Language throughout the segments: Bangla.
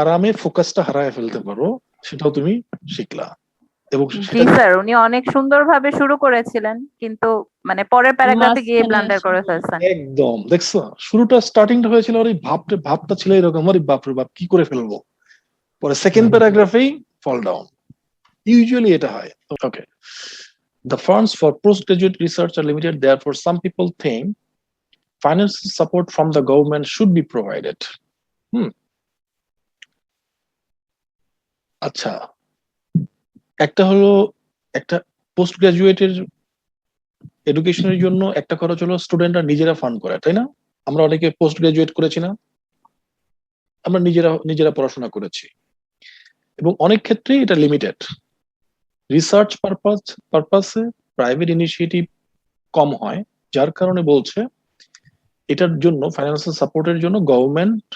আরামে ফোকাসটা হারায় ফেলতে পারো, সেটাও তুমি শিখলা। এবং জি সেটা স্যার, উনি অনেক সুন্দরভাবে শুরু করেছিলেন, কিন্তু মানে পরের প্যারাগ্রাফে গিয়ে মাঝখানে ব্লান্ডার করে আসলে ফেলছেন। একদম দেখছো, শুরুটা হয়েছিল আর এই ভাবটা ছিল এরকম, আরে বাপরে বাপ কি করে ফেলবো, পরে সেকেন্ড প্যারাগ্রাফেই ফল ডাউন। ইউজুয়ালি এটা হয়। ওকে, the funds for postgraduate research are limited, therefore some people think financial support from the government should be provided. হুম, আচ্ছা, একটা হলো, একটা পোস্ট গ্রাজুয়েটের এডুকেশনের জন্য একটা খরচ হলো স্টুডেন্টরা নিজেরা ফান্ড করে, তাই না? আমরা অনেকে পোস্ট গ্রাজুয়েট করেছি না, আমরা নিজেরা পড়াশোনা করেছি, এবং অনেক ক্ষেত্রেই এটা লিমিটেড। রিসার্চ পারপাসে প্রাইভেট ইনিশিয়েটিভ কম হয়, যার কারণে বলছে এটার জন্য ফাইন্যান্সিয়াল সাপোর্টের জন্য গভর্নমেন্ট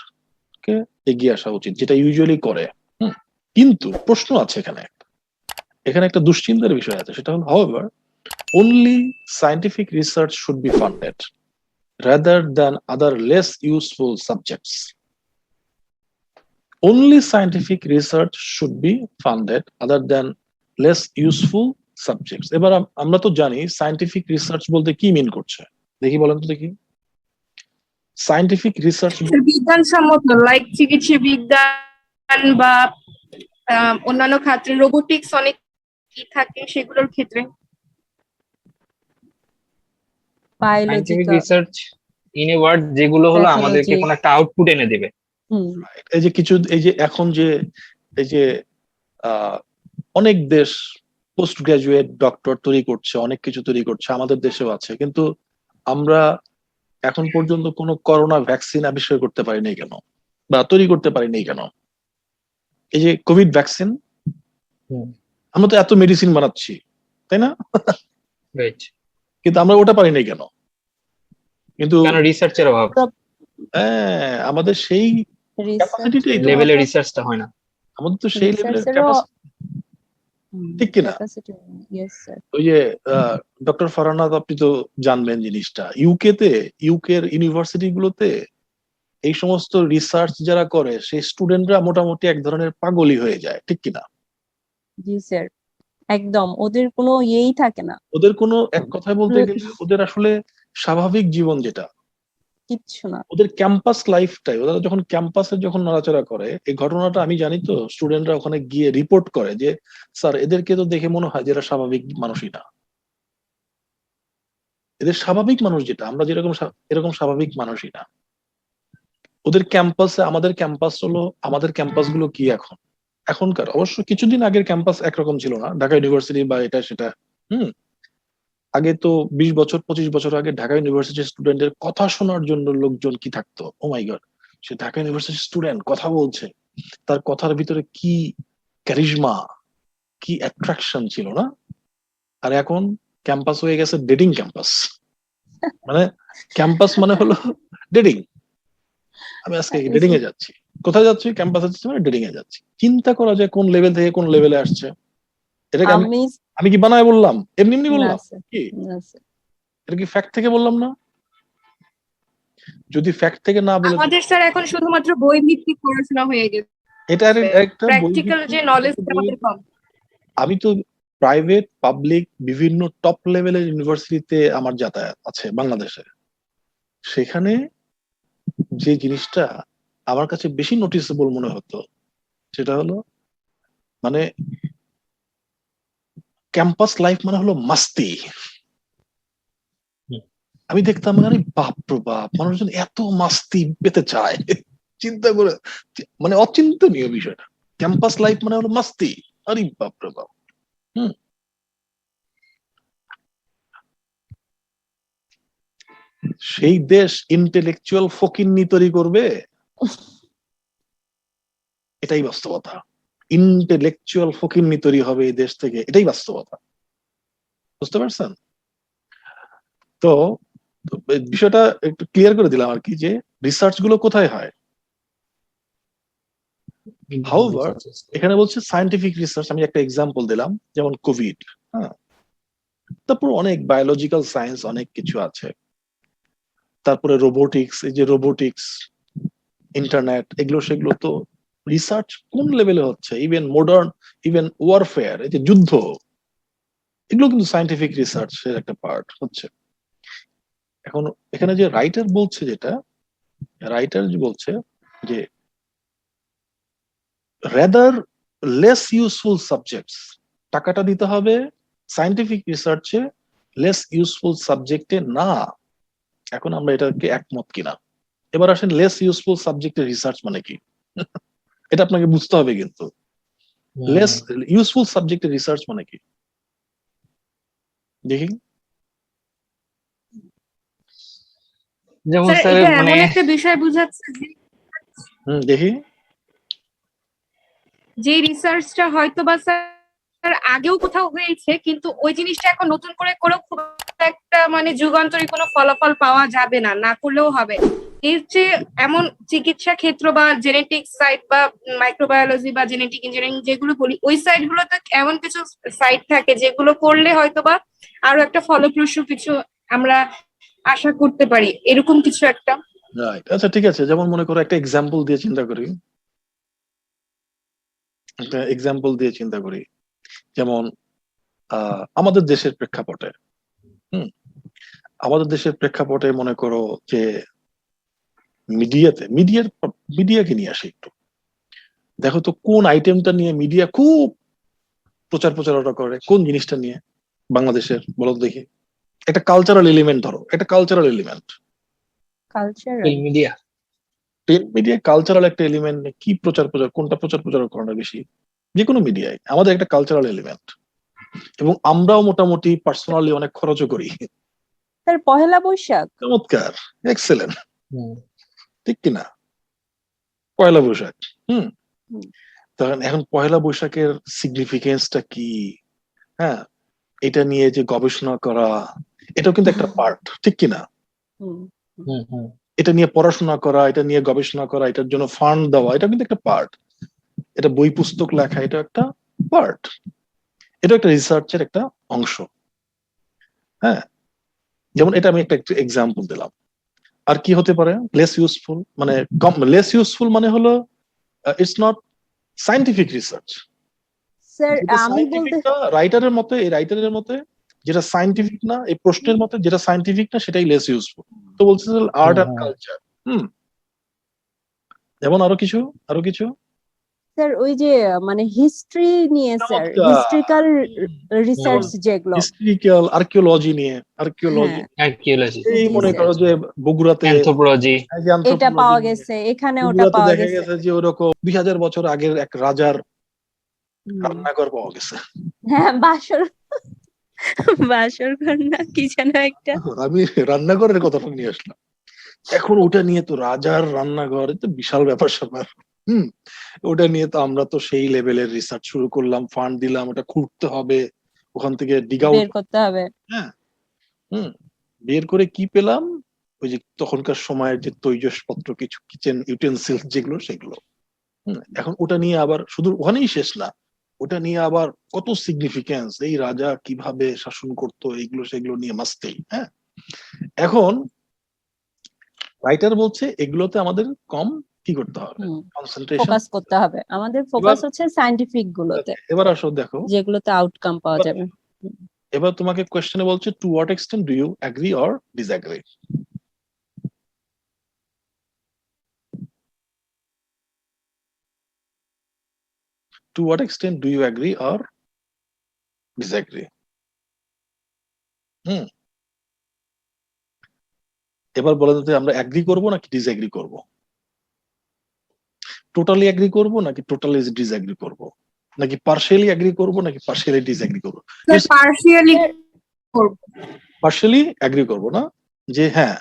কে এগিয়ে আসা উচিত, যেটা ইউজুয়ালি করে। হুম, কিন্তু প্রশ্ন আছে এখানে, এখানে একটা দুশ্চিন্তার বিষয় আছে, সেটা হলো however only scientific research should be funded rather than other less useful subjects. Only scientific research should be funded other than less useful subjects. এবার আমরা তো জানি সায়েন্টিফিক রিসার্চ বলতে কি মিন করছে, দেখি বলেন তো দেখি। সায়েন্টিফিক রিসার্চ বিজ্ঞানসম্মত, লাইক চিকিৎসা বিজ্ঞান বা অন্যান্য ক্ষেত্রে রোবোটিক্স অনেক কি থাকে সেগুলোর ক্ষেত্রে। Biological scientific research in a word যেগুলো হলো আমাদেরকে প্যাথোলজি। কোনো একটা আউটপুট এনে দেবে। এই যে কিছু, এই যে এখন যে এই যে অনেক দেশ পোস্ট গ্রাজুয়েট ডক্টর তৈরি করছে, অনেক কিছু তৈরি করছে, আমাদের দেশেও আছে, কিন্তু আমরা এখন পর্যন্ত কোনো করোনা ভ্যাকসিন আবিষ্কার করতে পারিনি কেন, বা তৈরি করতে পারিনি কেন? এই যে কোভিড ভ্যাকসিন, আমরা তো এত মেডিসিন বানাচ্ছি, তাই না? রাইট, কিন্তু আমরা ওটা পারিনি কেন? কিন্তু কেন? রিসার্চের অভাব, হ্যাঁ, আমাদের সেই ক্যাপাসিটিটাই তো, লেভেলের রিসার্চটা হয় না। আমাদের তো সেই লেভেলের রিসার্চেরও ক্যাপাসিটি, ঠিক কিনা? ক্যাপাসিটি। Yes sir. ওই যে ডক্টর ফারহানাদ, আপনি তো জানবেন জিনিসটা, ইউকের ইউনিভার্সিটি গুলোতে এই সমস্ত রিসার্চ যারা করে সেই স্টুডেন্টরা মোটামুটি এক ধরনের পাগলই হয়ে যায়, ঠিক কিনা? জি স্যার, একদম ওদের কোনো ইয়েই থাকে না, ওদের কোনো, এক কথায় বলতে গেলে ওদের আসলে স্বাভাবিক জীবন যেটা, কিচ্ছু না। ওদের ক্যাম্পাস লাইফটাই, ওরা যখন ক্যাম্পাসে যখন নড়াচড়া করে, এই ঘটনাটা আমি জানি তো, স্টুডেন্টরা ওখানে গিয়ে রিপোর্ট করে যে স্যার এদেরকে তো দেখে মনে হয় যে এরা স্বাভাবিক মানুষই না, এদের স্বাভাবিক মানুষ যেটা আমরা যেরকম এরকম স্বাভাবিক মানুষই না। ওদের ক্যাম্পাসে, আমাদের ক্যাম্পাস গুলো কি এখন, এখনকার, অবশ্য কিছুদিন আগের ক্যাম্পাস একরকম ছিল না, ঢাকা ইউনিভার্সিটি বা এটা সেটা। হুম, আগে তো 20 বছর 25 বছর আগে ঢাকা ইউনিভার্সিটির স্টুডেন্টের কথা শোনার জন্য লোকজন কি থাকতো, ও মাই গড, সে ঢাকা ইউনিভার্সিটির স্টুডেন্ট কথা বলছে, তার কথার ভিতরে কি ক্যারিজমা, কি অ্যাট্রাকশন ছিল না? আর এখন ক্যাম্পাস হয়ে গেছে ডেটিং ক্যাম্পাস, মানে ক্যাম্পাস মানে হলো ডেটিং। আমি আজকে ডেটিং এ যাচ্ছি, কোথায় যাচ্ছি? ক্যাম্পাসে যাচ্ছি, মানে ডেটিং এ যাচ্ছি। চিন্তা করা যায় কোন লেভেল থেকে কোন লেভেলে আসছে। এটাকে আমি কি বানায় বললাম, এমনি এমনি বললাম কি? এটা কি ফ্যাক্ট থেকে বললাম না? যদি ফ্যাক্ট থেকে না বলে, আমাদের স্যার এখন শুধুমাত্র বই ভিত্তিক পড়াশোনা হয়ে গেছে, এটা একটা প্র্যাকটিক্যাল যে নলেজ আমাদের কম। আমি তো প্রাইভেট পাবলিক বিভিন্ন টপ লেভেলের ইউনিভার্সিটিতে আমার যাতায়াত আছে বাংলাদেশে, সেখানে যে জিনিসটা আমার কাছে বেশি নোটিসেবল মনে হতো সেটা হলো, মানে ক্যাম্পাস লাইফ মানে হলো মাস্তি। আমি দেখতাম, আরে বাপ রে বাপ, মানুষজন এত মাস্তি পেতে চায়, চিন্তা করে, মানে অচিন্তনীয় বিষয়টা। ক্যাম্পাস লাইফ মানে হলো মাস্তি, আরে বাপ রে বাপ। হম, সেই দেশ ইন্টেলেকচুয়াল ফকিন্নি তৈরি করবে, এটাই বাস্তবতা। ইন্টেলেকচুয়াল ফকিন্নি তৈরি হবে এই দেশ থেকে, এটাই বাস্তবতা। বুঝতে পারছেন তো? বিষয়টা একটু ক্লিয়ার করে দিলাম আর কি, যে রিসার্চ গুলো কোথায় হয়। হাউভার এখানে বলছে সায়েন্টিফিক রিসার্চ, আমি একটা এক্সাম্পল দিলাম, যেমন কোভিড, হ্যাঁ, তারপর অনেক বায়োলজিক্যাল সায়েন্স, অনেক কিছু আছে, তারপরে রোবোটিক্স, এই যে রোবোটিক্স, ইন্টারনেট, এগুলো সেগুলো তো রিসার্চ কোন লেভেলে হচ্ছে, ইভেন মডার্ন, ইভেন ওয়ারফেয়ার, এই যে যুদ্ধ, এগুলো কিন্তু সায়েন্টিফিক রিসার্চের একটা পার্ট হচ্ছে। এখন এখানে যে রাইটার বলছে, বলছে যে রাদার লেস ইউজফুল সাবজেক্টস, টাকাটা দিতে হবে সায়েন্টিফিক রিসার্চে, লেস ইউজফুল সাবজেক্টে না। এখন আমরা এটাকে একমত কিনা। এবার আসেন লেস ইউজফুল সাবজেক্টে রিসার্চ মানে কি, এটা আপনাকে বুঝতে হবে কিন্তু। লেস ইউজফুল সাবজেক্টে রিসার্চ মানে কি দেখি। যেমন স্যার স্যার এটা মানে এমন একটা বিষয় বোঝাচ্ছে দেখি। যে রিসার্চটা হয়তো বা স্যার আগেও কোথাও হয়েছে, কিন্তু ওই জিনিসটা এখন নতুন করে করেও খুব একটা মানে যুগান্তরী কোনো ফলাফল পাওয়া যাবে না, না করলেও হবে। এর চেয়ে এমন চিকিৎসা ক্ষেত্র বা জেনেটিক সাইট বা মাইক্রোবায়োলজি বা জেনেটিক ইঞ্জিনিয়ারিং যেগুলো বলি, ওই সাইট গুলোতে এমন কিছু সাইট থাকে যেগুলো করলে হয়তো বা আরো একটা ফলপ্রসূ কিছু আমরা আশা করতে পারি, এরকম কিছু একটা। রাইট, আচ্ছা ঠিক আছে। যেমন মনে করো একটা এক্সাম্পল দিয়ে চিন্তা করি, যেমন আমাদের দেশের প্রেক্ষাপটে, আমাদের দেশের প্রেক্ষাপটে মনে করো যে মিডিয়াকে নিয়ে আসে একটু। দেখো তো কোন আইটেমটা নিয়ে মিডিয়া খুব প্রচারণা করে, কোন জিনিসটা নিয়ে বাংলাদেশের, বলো তো দেখি। একটা কালচারাল এলিমেন্ট ধরো, একটা cultural element, cultural. Media, print media cultural একটা এলিমেন্ট, কি কোনটা প্রচার করে না বেশি, যে কোনো মিডিয়ায় আমাদের একটা কালচারাল এলিমেন্ট, এবং আমরাও মোটামুটি পার্সোনালি অনেক খরচও করি। স্যার পহেলা বৈশাখ। চমৎকার, এক্সেলেন্ট, ঠিক কিনা? পয়লা বৈশাখ। হুম হুম। তখন এখন পয়লা বৈশাখের সিগনিফিকেন্সটা কি, হ্যাঁ, এটা নিয়ে যে গবেষণা করা, এটাও কিন্তু একটা পার্ট, ঠিক কিনা? হুম। এটা নিয়ে পড়াশোনা করা, এটা নিয়ে গবেষণা করা, এটার জন্য ফান্ড দেওয়া, এটা কিন্তু একটা পার্ট। এটা বই পুস্তক লেখা, এটা একটা পার্ট, এটা একটা রিসার্চের একটা অংশ। হ্যাঁ, যেমন এটা আমি একটা এক্সাম্পল দিলাম। আর কি হতে পারে লেস ইউজফুল, মানে হলো it's not scientific research. Sir যেটা আমি বলতে সায়েন্টিফিকটা রাইটারের মতে, যেটা সায়েন্টিফিক না, এই প্রশ্নের মতে যেটা সায়েন্টিফিক না সেটাই লেস ইউজফুল। তো বলছে আর্ট এন্ড কালচার। যেমন আরো কিছু স্যার ওই যে মানে হিস্ট্রি নিয়ে স্যার, চমৎকার। হিস্ট্রিক্যাল রিসার্চ যেগুলো। হিস্ট্রিক্যাল আর্কিওলজি নিয়ে, হ্যাঁ, আর্কিওলজি, এই জি মনে স্যার। করো যে বগুড়াতে অ্যানথ্রোপোলজি, এই যে এটা anthropology পাওয়া নিয়ে, গেছে, এখানে ওটা বগুড়াতে পাওয়া দেখা গেছে। গেছে যে ওরকম 2000 বছর আগের এক রাজার হুম। রান্নাঘর পাওয়া গেছে। হ্যাঁ, বাসর ঘর না কি যেন একটা। আমি রান্নাঘরের কথাটা নিয়ে আসলাম। এখন ওটা নিয়ে তো রাজার রান্নাঘর, এটা বিশাল ব্যাপার স্যাপার। হুম ওটা নিয়ে তো আমরা তো সেই লেভেলের রিসার্চ শুরু করলাম, ফান্ড দিলাম, ওটা খুঁড়তে হবে, ওখান থেকে ডিগ আউট। বের করতে হবে। হ্যাঁ, হুম বের করে কি পেলাম, ওই যে তখনকার সময়ের যে তৈজসপত্র, কিছু কিচেন ইউটেন্সিলস যেগুলো, সেগুলো। এখন ওটা নিয়ে আবার শুধু ওখানেই শেষ না, ওটা নিয়ে আবার কত সিগনিফিকেন্স, এই রাজা কিভাবে শাসন করতো, এইগুলো সেগুলো নিয়ে মাস্তেই। হ্যাঁ, এখন রাইটার বলছে এগুলোতে আমাদের কম কি করতে হবে, কনসেন্ট্রেশন। ফোকাস করতে হবে, আমাদের ফোকাস হচ্ছে সায়েন্টিফিক গুলোতে, এবার আসো দেখো, যেগুলোতে আউটকাম পাওয়া যাবে। এবার তোমাকে কোয়েশ্চেনে বলছে to what extent do you agree or disagree. To what extent do you agree or disagree? এবার বলে দিতে আমরা এগ্রি করব নাকি ডিসএগ্রি করব, টোটালি এগ্রি করব নাকি টোটালি ডিসএগ্রি করব, নাকি পার্শিয়ালি এগ্রি করব নাকি পার্শিয়ালি ডিসএগ্রি করব। পার্শিয়ালি করব। পার্শিয়ালি এগ্রি করব না, যে হ্যাঁ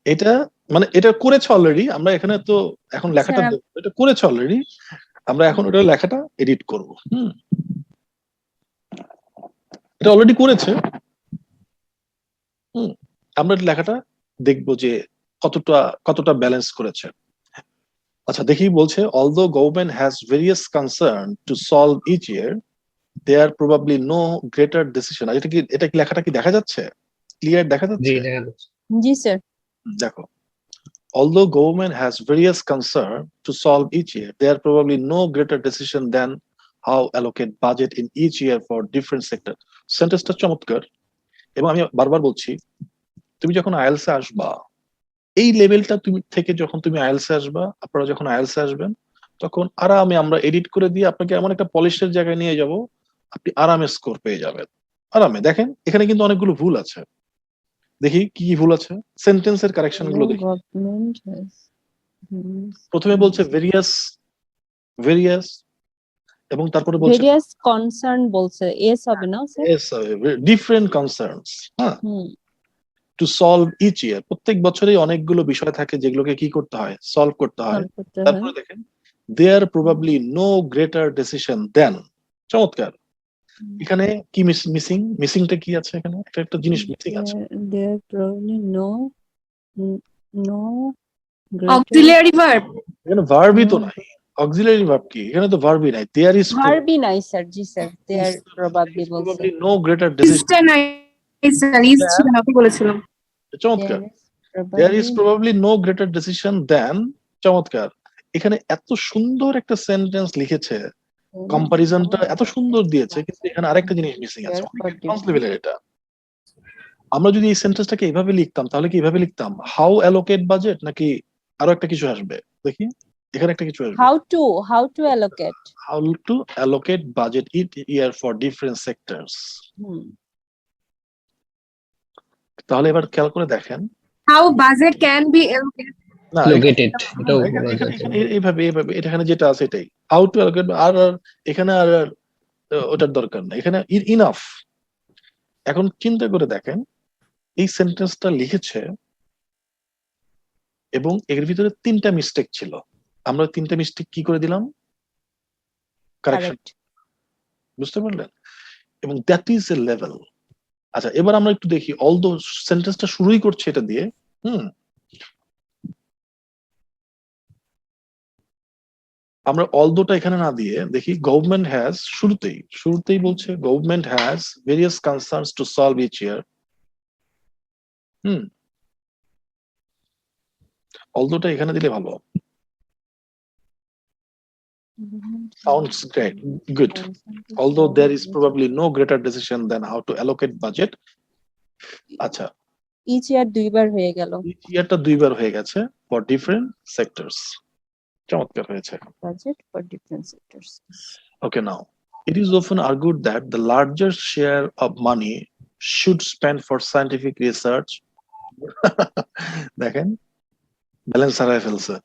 এটা মানে এটা করেছে অলরেডি, আমরা এখানে তো এখন লেখাটা এটা করেছে অলরেডি, আমরা এখন ওটা লেখাটা এডিট করব। এটা অলরেডি করেছে, আমরা লেখাটা দেখবো যে কতটা ব্যালেন্স করেছে। আচ্ছা দেখি, বলছে although government has various concern to solve each year, there are probably no greater decision. এটা কি লেখাটা কি দেখা যাচ্ছে, ক্লিয়ার দেখা যাচ্ছে? জি স্যার। দেখো, although government has various concerns to solve each year, there are probably no greater decision than how allocate budget in each year for different sector. সেন্টেন্সটা চমৎকার, এবং আমি বারবার বলছি, তুমি যখন আইএলস এ আসবা, এই লেভেলটা তুমি থেকে যখন তুমি আইএলস এ আসবা, আপনারা যখন আইএলস এ আসবেন, তখন আরামে আমরা এডিট করে দিয়ে আপনাকে এমন একটা পলিশের জায়গায় নিয়ে যাব, আপনি আরামে স্কোর পেয়ে যাবেন। আরামে দেখেন, এখানে কিন্তু অনেকগুলো ভুল আছে। দেখি কি কি ভুল আছে, সেন্টেন্সের কারেকশন গুলো দেখি। গভর্নমেন্ট হ্যাজ প্রথমে বলছে ভেরিয়াস, ভেরিয়াস, এবং তারপরে বলছে ভেরিয়াস কনসার্ন বলছে, এস হবে না স্যার? ডিফারেন্ট কনসার্নস, হ্যাঁ, হুম, টু সলভ ইচ ইয়ার, প্রত্যেক বছরই অনেকগুলো বিষয় থাকে যেগুলোকে কি করতে হয়, সলভ করতে হয়। solve করতে হয়। তারপরে দেখেন, দেয়ার probably no greater decision then, চমৎকার। এখানে কি মিসিং, মিসিংটা কি আছে এখানে, একটা জিনিস মিসিং আছে। There probably no greater auxiliary verb. এখানে ভার্বই তো নাই, অক্সিলারি ভার্ব কি, এখানে তো ভার্বই নাই। দেয়ার ইজ ভার্বই নাই স্যার। জি স্যার, there probably বলছে। প্রবাবলি নো গ্রেটার ডিসিশন, ইজটা নাই স্যার, ইজ ছিল না, আপনি বলেছিলাম। চমৎকার। There there is probably no greater decision then, চমৎকার। এখানে এত সুন্দর একটা সেন্টেন্স লিখেছে, কম্পারিজনটা এত সুন্দর দিয়েছে, কিন্তু এখানে আরেকটা জিনিস মিসিং আছে, অ্যাডভান্স লেভেলের এটা। আমরা যদি এই সেন্টেন্সটাকে এইভাবে লিখতাম, তাহলে কি এইভাবে লিখতাম, হাউ অ্যালোকেট বাজেট, নাকি আরো একটা কিছু আসবে? দেখি, এখানে একটা কিছু আসবে, how to allocate। How to allocate budget it year for different sectors. Hmm, তাহলে এবার খেয়াল করে দেখেন, how budget can be allocated. না লোকেটেড, এটাও এইভাবে এইভাবে এখানে যেটা আছে এটাই, হাউ টু অ্যালোকেট। আর এখানে আর ওটার দরকার নেই, এখানে ইনাফ। এখন চিন্তা করে দেখেন, এই সেন্টেন্সটা লিখেছে এবং এর ভিতরে 3টা মিস্টেক ছিল, আমরা 3টা মিস্টেক কি করে দিলাম, কারেকশন, correct। বুঝতে পারলেন? এবং দ্যাট ইজ এ লেভেল। আচ্ছা, এবার আমরা একটু দেখি, অলদো সেন্টেন্সটা শুরুই করছে এটা দিয়ে, আমরা অলদোটা এখানে না দিয়ে দেখি, গভর্নমেন্ট হ্যাজ, শুরুতেই বলছে government has various concerns to solve each year. অলদোটা এখানে দিলে ভালো, sounds great, good. Although there is probably no greater decision than how to allocate budget. আচ্ছা, each year দুইবার হয়ে গেল, each yearটা 2বার হয়ে গেছে, for different sectors, চমৎকার হয়েছে। budget for different sectors। Okay, now it is often argued that the larger share of money should spend for scientific research. দেখেন, ব্যালেন্স হারায় ফেলছে,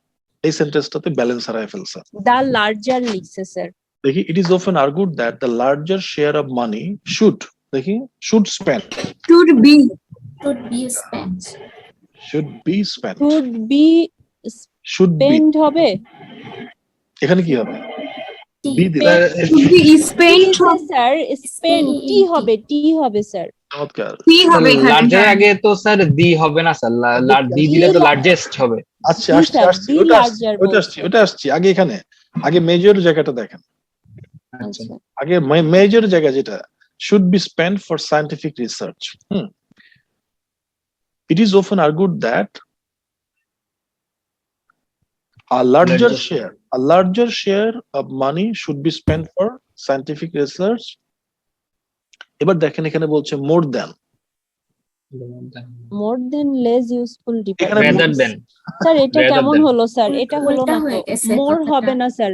এই সেন্টেন্সটাতে ব্যালেন্স হারায় ফেলছে। the larger লিখছে স্যার। দেখি, it is often argued that the larger share of money should, দেখি, should spend, should be spent, should be should be, spent হবে, এখানে কি হবে, বি দিলে should be spent sir, spent টি হবে, টি হবে স্যার। চমৎকার। কি হবে এখানে? লার্জের আগে তো স্যার দি হবে না স্যার, দি দিলে তো লার্জেস্ট হবে। আচ্ছা, জি আসছি স্যার, আসছি, be ওটা larger বলছে। ওটা আসছি। আগে এখানে, আগে মেজর জায়গাটা দেখেন, আচ্ছা, আচ্ছা, আগে মেজর জায়গা যেটা, should be spent for scientific research. It is often argued that a larger share of money should be spent for scientific research. এবার দেখেন, এখানে বলছে more than, more than less useful এখানে rather departments। than, স্যার এটা rather কেমন than। হলো স্যার, এটা হলো না তো, more হবে না স্যার।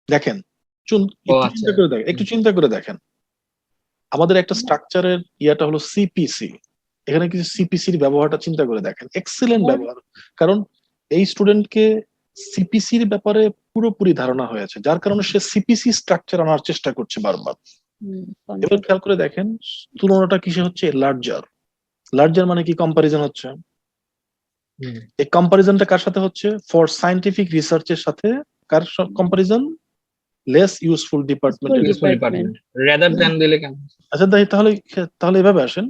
দেখেন, ও একটু আচ্ছা। চিন্তা করে দেখেন, একটু চিন্তা করে দেখেন, আমাদের একটা স্ট্রাকচারের ইয়াটা হলো সিপিসি, এখানে কিছু সিপিসির ব্যবহারটা চিন্তা করে দেখেন, এক্সিলেন্ট ব্যবহার। কারণ এই স্টুডেন্টকে সিপিসির ব্যাপারে পুরোপুরি ধারণা হয়েছে, যার কারণে সে সিপিসি স্ট্রাকচার আনার চেষ্টা করছে বারবার। এবার খেয়াল করে দেখেন, তুলনাটা কিসে হচ্ছে, লার্জার। লার্জার মানে কি, কম্পারিজন হচ্ছে। এই কম্পারিজনটা কার সাথে হচ্ছে, ফর সায়েন্টিফিক রিসার্চের সাথে। কার comparison, less useful department. Rather than দিলে কেন? আচ্ছা, তাহলে এভাবে আসেন,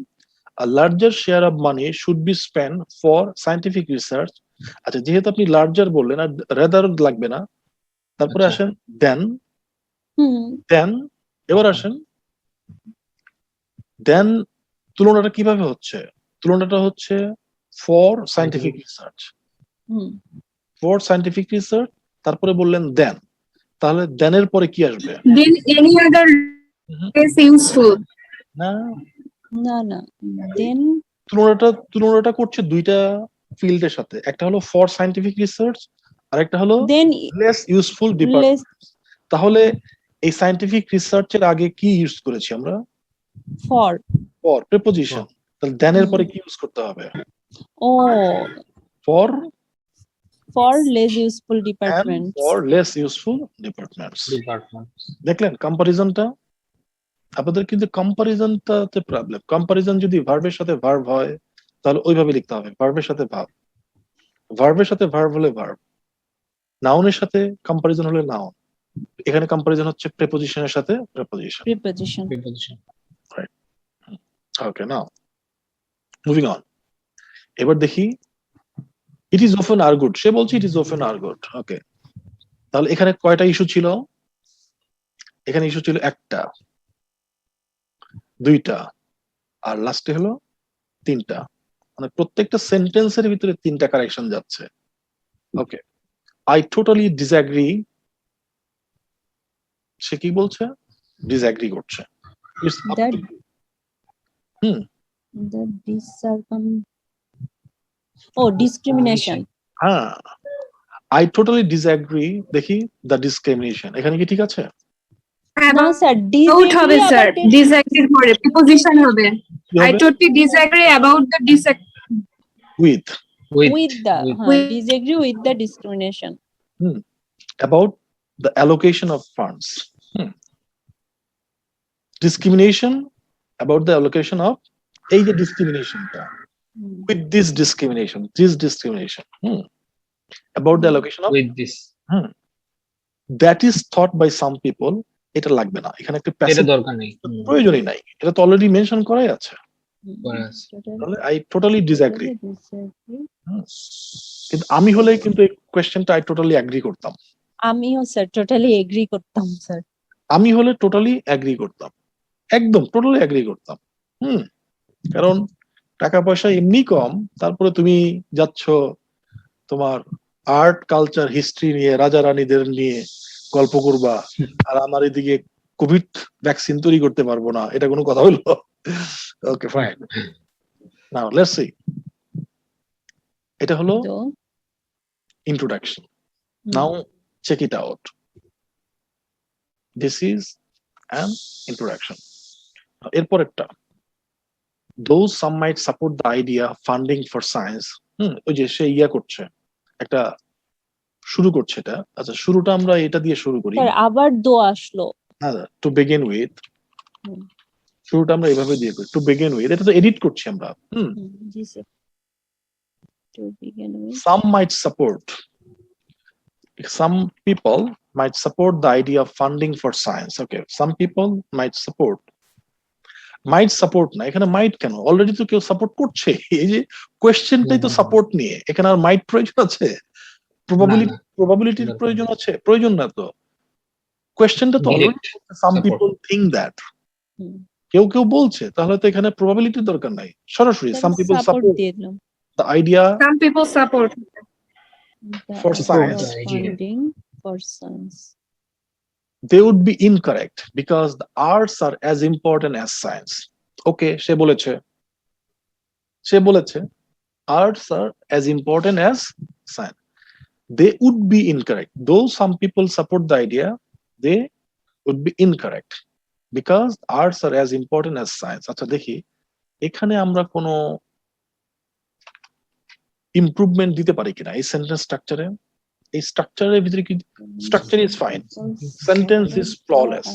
a larger share of money should be spent for scientific research. আচ্ছা, যেহেতু আপনি লার্জার বললেন, আর রাদার লাগবে না, তারপরে আসেন দেন, এবার আসেন দেন, তুলনাটা কিভাবে হচ্ছে, তুলনাটা হচ্ছে for scientific research. Hmm for scientific research, তারপরে বললেন দেন, তাহলে দেনের পরে কি আসবে? Then any other hmm, is useful. না, না না দেন তুলনাটা করছে দুইটা ফিল্ডের সাথে, একটা হলো ফর সায়েন্টিফিক রিসার্চ আর একটা হলো then less useful department. Less তাহলে এই সায়েন্টিফিক রিসার্চের আগে কি ইউজ করেছি আমরা? For for preposition. তাহলে দেনের পরে কি ইউজ করতে হবে? ও for for less useful and department for less useful departments. Department. দেখলেন কম্পারিজনটা? আপনাদের কিন্তু কম্পারিজনটাতে প্রবলেম। কম্পারিজন যদি ভার্বের সাথে ভার্ব হয় তাহলে ওইভাবে লিখতে হবে, ভার্বের সাথে ভার্ব, ভার্বের সাথে ভার্ব হলে ভার্ব, নাউনের সাথে কম্পারিজন হলে নাউন। এখানে কম্পারিজন হচ্ছে প্রিপোজিশনের সাথে preposition. Preposition preposition. Okay, now moving on. এবার দেখি ইট ইজ অফেন আর্গুড, সে বলছে ইট ইজ অফেন আর্গুড। ওকে, তাহলে এখানে কয়টা ইস্যু ছিল? এখানে ইস্যু ছিল একটা, দুইটা, আর লাস্টে হলো তিনটা। মানে প্রত্যেকটা সেন্টেন্সের ভিতরে তিনটা কারেকশন যাচ্ছে। ওকে, আই টোটালি ডিসঅ্যাগ্রি, সে কি বলছে? ডিসঅ্যাগ্রি করছে। It's up That- to you. Hmm, the discrimination হ্যাঁ, আই টোটালি ডিসঅ্যাগ্রি, দেখি দ্য ডিসক্রিমিনেশন, এখানে কি ঠিক আছে? না স্যার Out হবে স্যার, disagree পরে preposition হবে। কি I হবে? totally disagree about the with, with the With- disagree with the discrimination about the allocation of funds. Discrimination about the allocation of, এই যে ডিসক্রিমিনেশনটা, with this discrimination, about the allocation of, with this, that is thought by some people, এটা লাগবে না, এখানে একটা এটা প্যাসিভ দরকার নেই। প্রয়োজনই নাই, এটা তো অলরেডি মেনশন করাই আছে। করা আছে। তাহলে আই টোটালি ডিসঅ্যাগ্রি। কিন্তু আমি হলে কিন্তু এই কোয়েশ্চেনটা আই টোটালি অ্যাগ্রি করতাম। আমিও স্যার টোটালি এগ্রি করতাম স্যার। আমি হলে টোটালি অ্যাগ্রি করতাম, একদম টোটালি অ্যাগ্রি করতাম। কারণ টাকা পয়সা এমনি কম, তারপরে তুমি যাচ্ছ তোমার আর্ট কালচার হিস্ট্রি নিয়ে, রাজা রানীদের নিয়ে গল্প করবা, আর আমার এদিকে কোভিড ভ্যাকসিন তৈরি করতে পারবো না, এটা কোনো কথা হলো? Okay fine, now let's see. এটা হলো তো introduction. Now check it out. This is an introduction. এরপর একটা, though some might support the idea funding for science, ওই যে সে ইয়া করছে, একটা শুরু করছে এটা। আচ্ছা, শুরুটা আমরা এটা দিয়ে শুরু করি। স্যার আবার দো আসলো। টু begin with, হুম। শুরুটা আমরা এভাবে দিয়ে করি, টু begin with, এটা তো এডিট করছি আমরা। জি sir. To begin with. Some might support, some people might support the idea of funding for science. Okay, some people might support না, এখানে might কেন? অলরেডি তো কেউ সাপোর্ট করছে, এই যে কোয়েশ্চেনটাই তো সাপোর্ট নিয়ে, এখানে আর মাইট প্রয়োজন আছে? প্রবাবিলিটির না। প্রয়োজন আছে? প্রয়োজন না তো। কোয়েশ্চেনটা তো Direct some support. People think that, hmm. কেউ বলছে, তাহলে তো এখানে প্রবাবিলিটির দরকার নাই, সরাসরি সাম পিপল সাপোর্ট সাপোর্ট দিয়ে দিলাম। The idea some people support. The For idea science. of funding for science. they would be incorrect because the arts are as important as science. ওকে, সে বলেছে arts are as important as science. They would be incorrect, though some people support the idea, they would be incorrect because arts are as important as science. আচ্ছা দেখি এখানে আমরা কোনো ইমপ্রুভমেন্ট দিতে পারি কিনা এই সেন্টেন্স স্ট্রাকচারে। এই স্ট্রাকচারের ভিতরে কি structure is fine, sentence is flawless,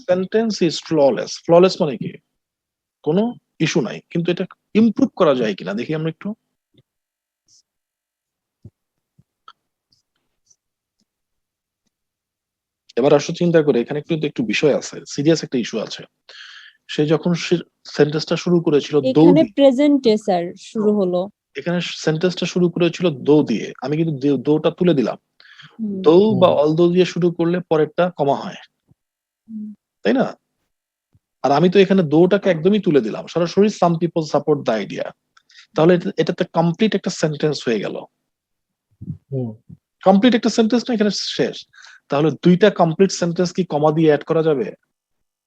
sentence is flawless. Flawless মানে কি? কোনো ইস্যু নাই, কিন্তু এটা ইমপ্রুভ করা যায় কিনা দেখি আমরা একটু। এবার আসো চিন্তা করে, এখানে একটু বিষয় আছে, সিরিয়াস একটা ইস্যু আছে। সে যখন সেন্টেন্সটা শুরু করেছিল দৌ এখানে দিয়ে, প্রেজেন্টে স্যার শুরু হলো। এখানে সেন্টেন্সটা শুরু করেছিল দৌ দিয়ে, আমি কিন্তু দৌটা তুলে দিলাম। হুম। দৌ বা অলদো দিয়ে শুরু করলে পরেরটা কমা হয়, তাই না? আর আমি তো এখানে দৌটাকে একদমই তুলে দিলাম, সরাসরি সাম পিপল সাপোর্ট দ্য আইডিয়া। তাহলে এটাতে কমপ্লিট একটা সেন্টেন্স হয়ে গেল। হুম। কমপ্লিট একটা সেন্টেন্স না এখানে শেষ, তাহলে দুইটা কমপ্লিট সেন্টেন্স কি কমা দিয়ে অ্যাড করা যাবে?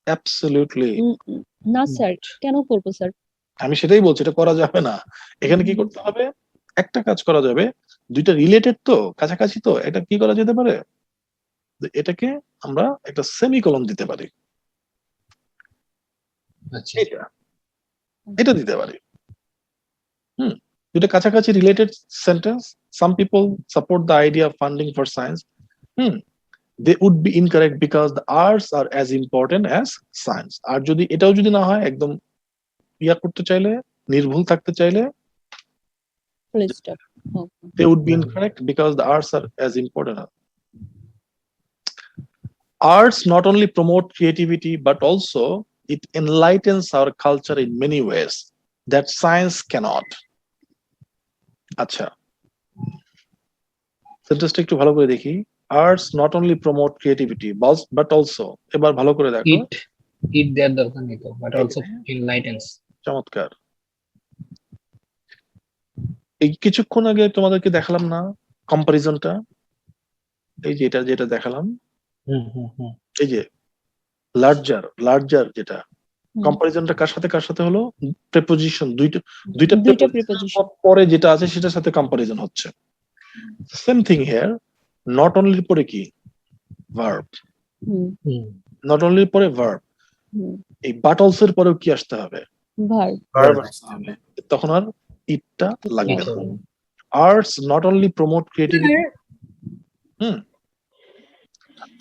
অ্যাবসলিউটলি না স্যার, কেন করবো স্যার? আমি সেটাই বলছি, এটা করা যাবে না। এখানে কি করতে হবে, একটা কাজ করা যাবে, দুইটা রিলেটেড তো, কাছাকাছি তো, এটা কি করা যেতে পারে, যে এটাকে আমরা একটা সেমিকোলন দিতে পারি, আচ্ছা। এটা এটা দিতে পারি। হুম, দুইটা কাছাকাছি related sentence, some people support the idea of funding for science, hmm, they would be incorrect because the arts are as important as science। আর যদি এটাও যদি না হয়, একদম ইয়া করতে চাইলে, নির্ভুল থাকতে চাইলে, full stop. Okay. they would be incorrect because the arts are as important as arts not only promote creativity but also it enlightens our culture in many ways that science cannot। আচ্ছা, সেন্টেন্সটা একটু ভালো করে দেখি। Arts not only promote creativity but also, এবার ভালো করে দেখো, ইট ইট দেওয়ার দরকার নেই তো, বাট অলসো এনলাইটেন্স। চমৎকার। এই কিছুক্ষণ আগে তোমাদেরকে দেখালাম না কম্পারিজনটা, এই যে এটা যেটা দেখালাম, হুম হুম হুম। এই যে লার্জার লার্জার যেটা, হুম। কম্পারিজনটা কার সাথে হলো, প্রেপোজিশন, দুইটা দুইটা দুইটা preposition প্রিপোজিশন। পরে যেটা আছে সেটার সাথে কম্পারিজন হচ্ছে। সেম থিং হিয়ার, নট অনলির পরে কি, ভার্ব, হুম হুম। নট অনলির পরে ভার্ব, হুম। এই বাট অলসো এর পরেও কি আসতে হবে, ভার্ব। ভার্ব আসতে হবে, তখন আর ইটটা লাগবে ইট না। হবে। Arts not only promote creativity, hmm,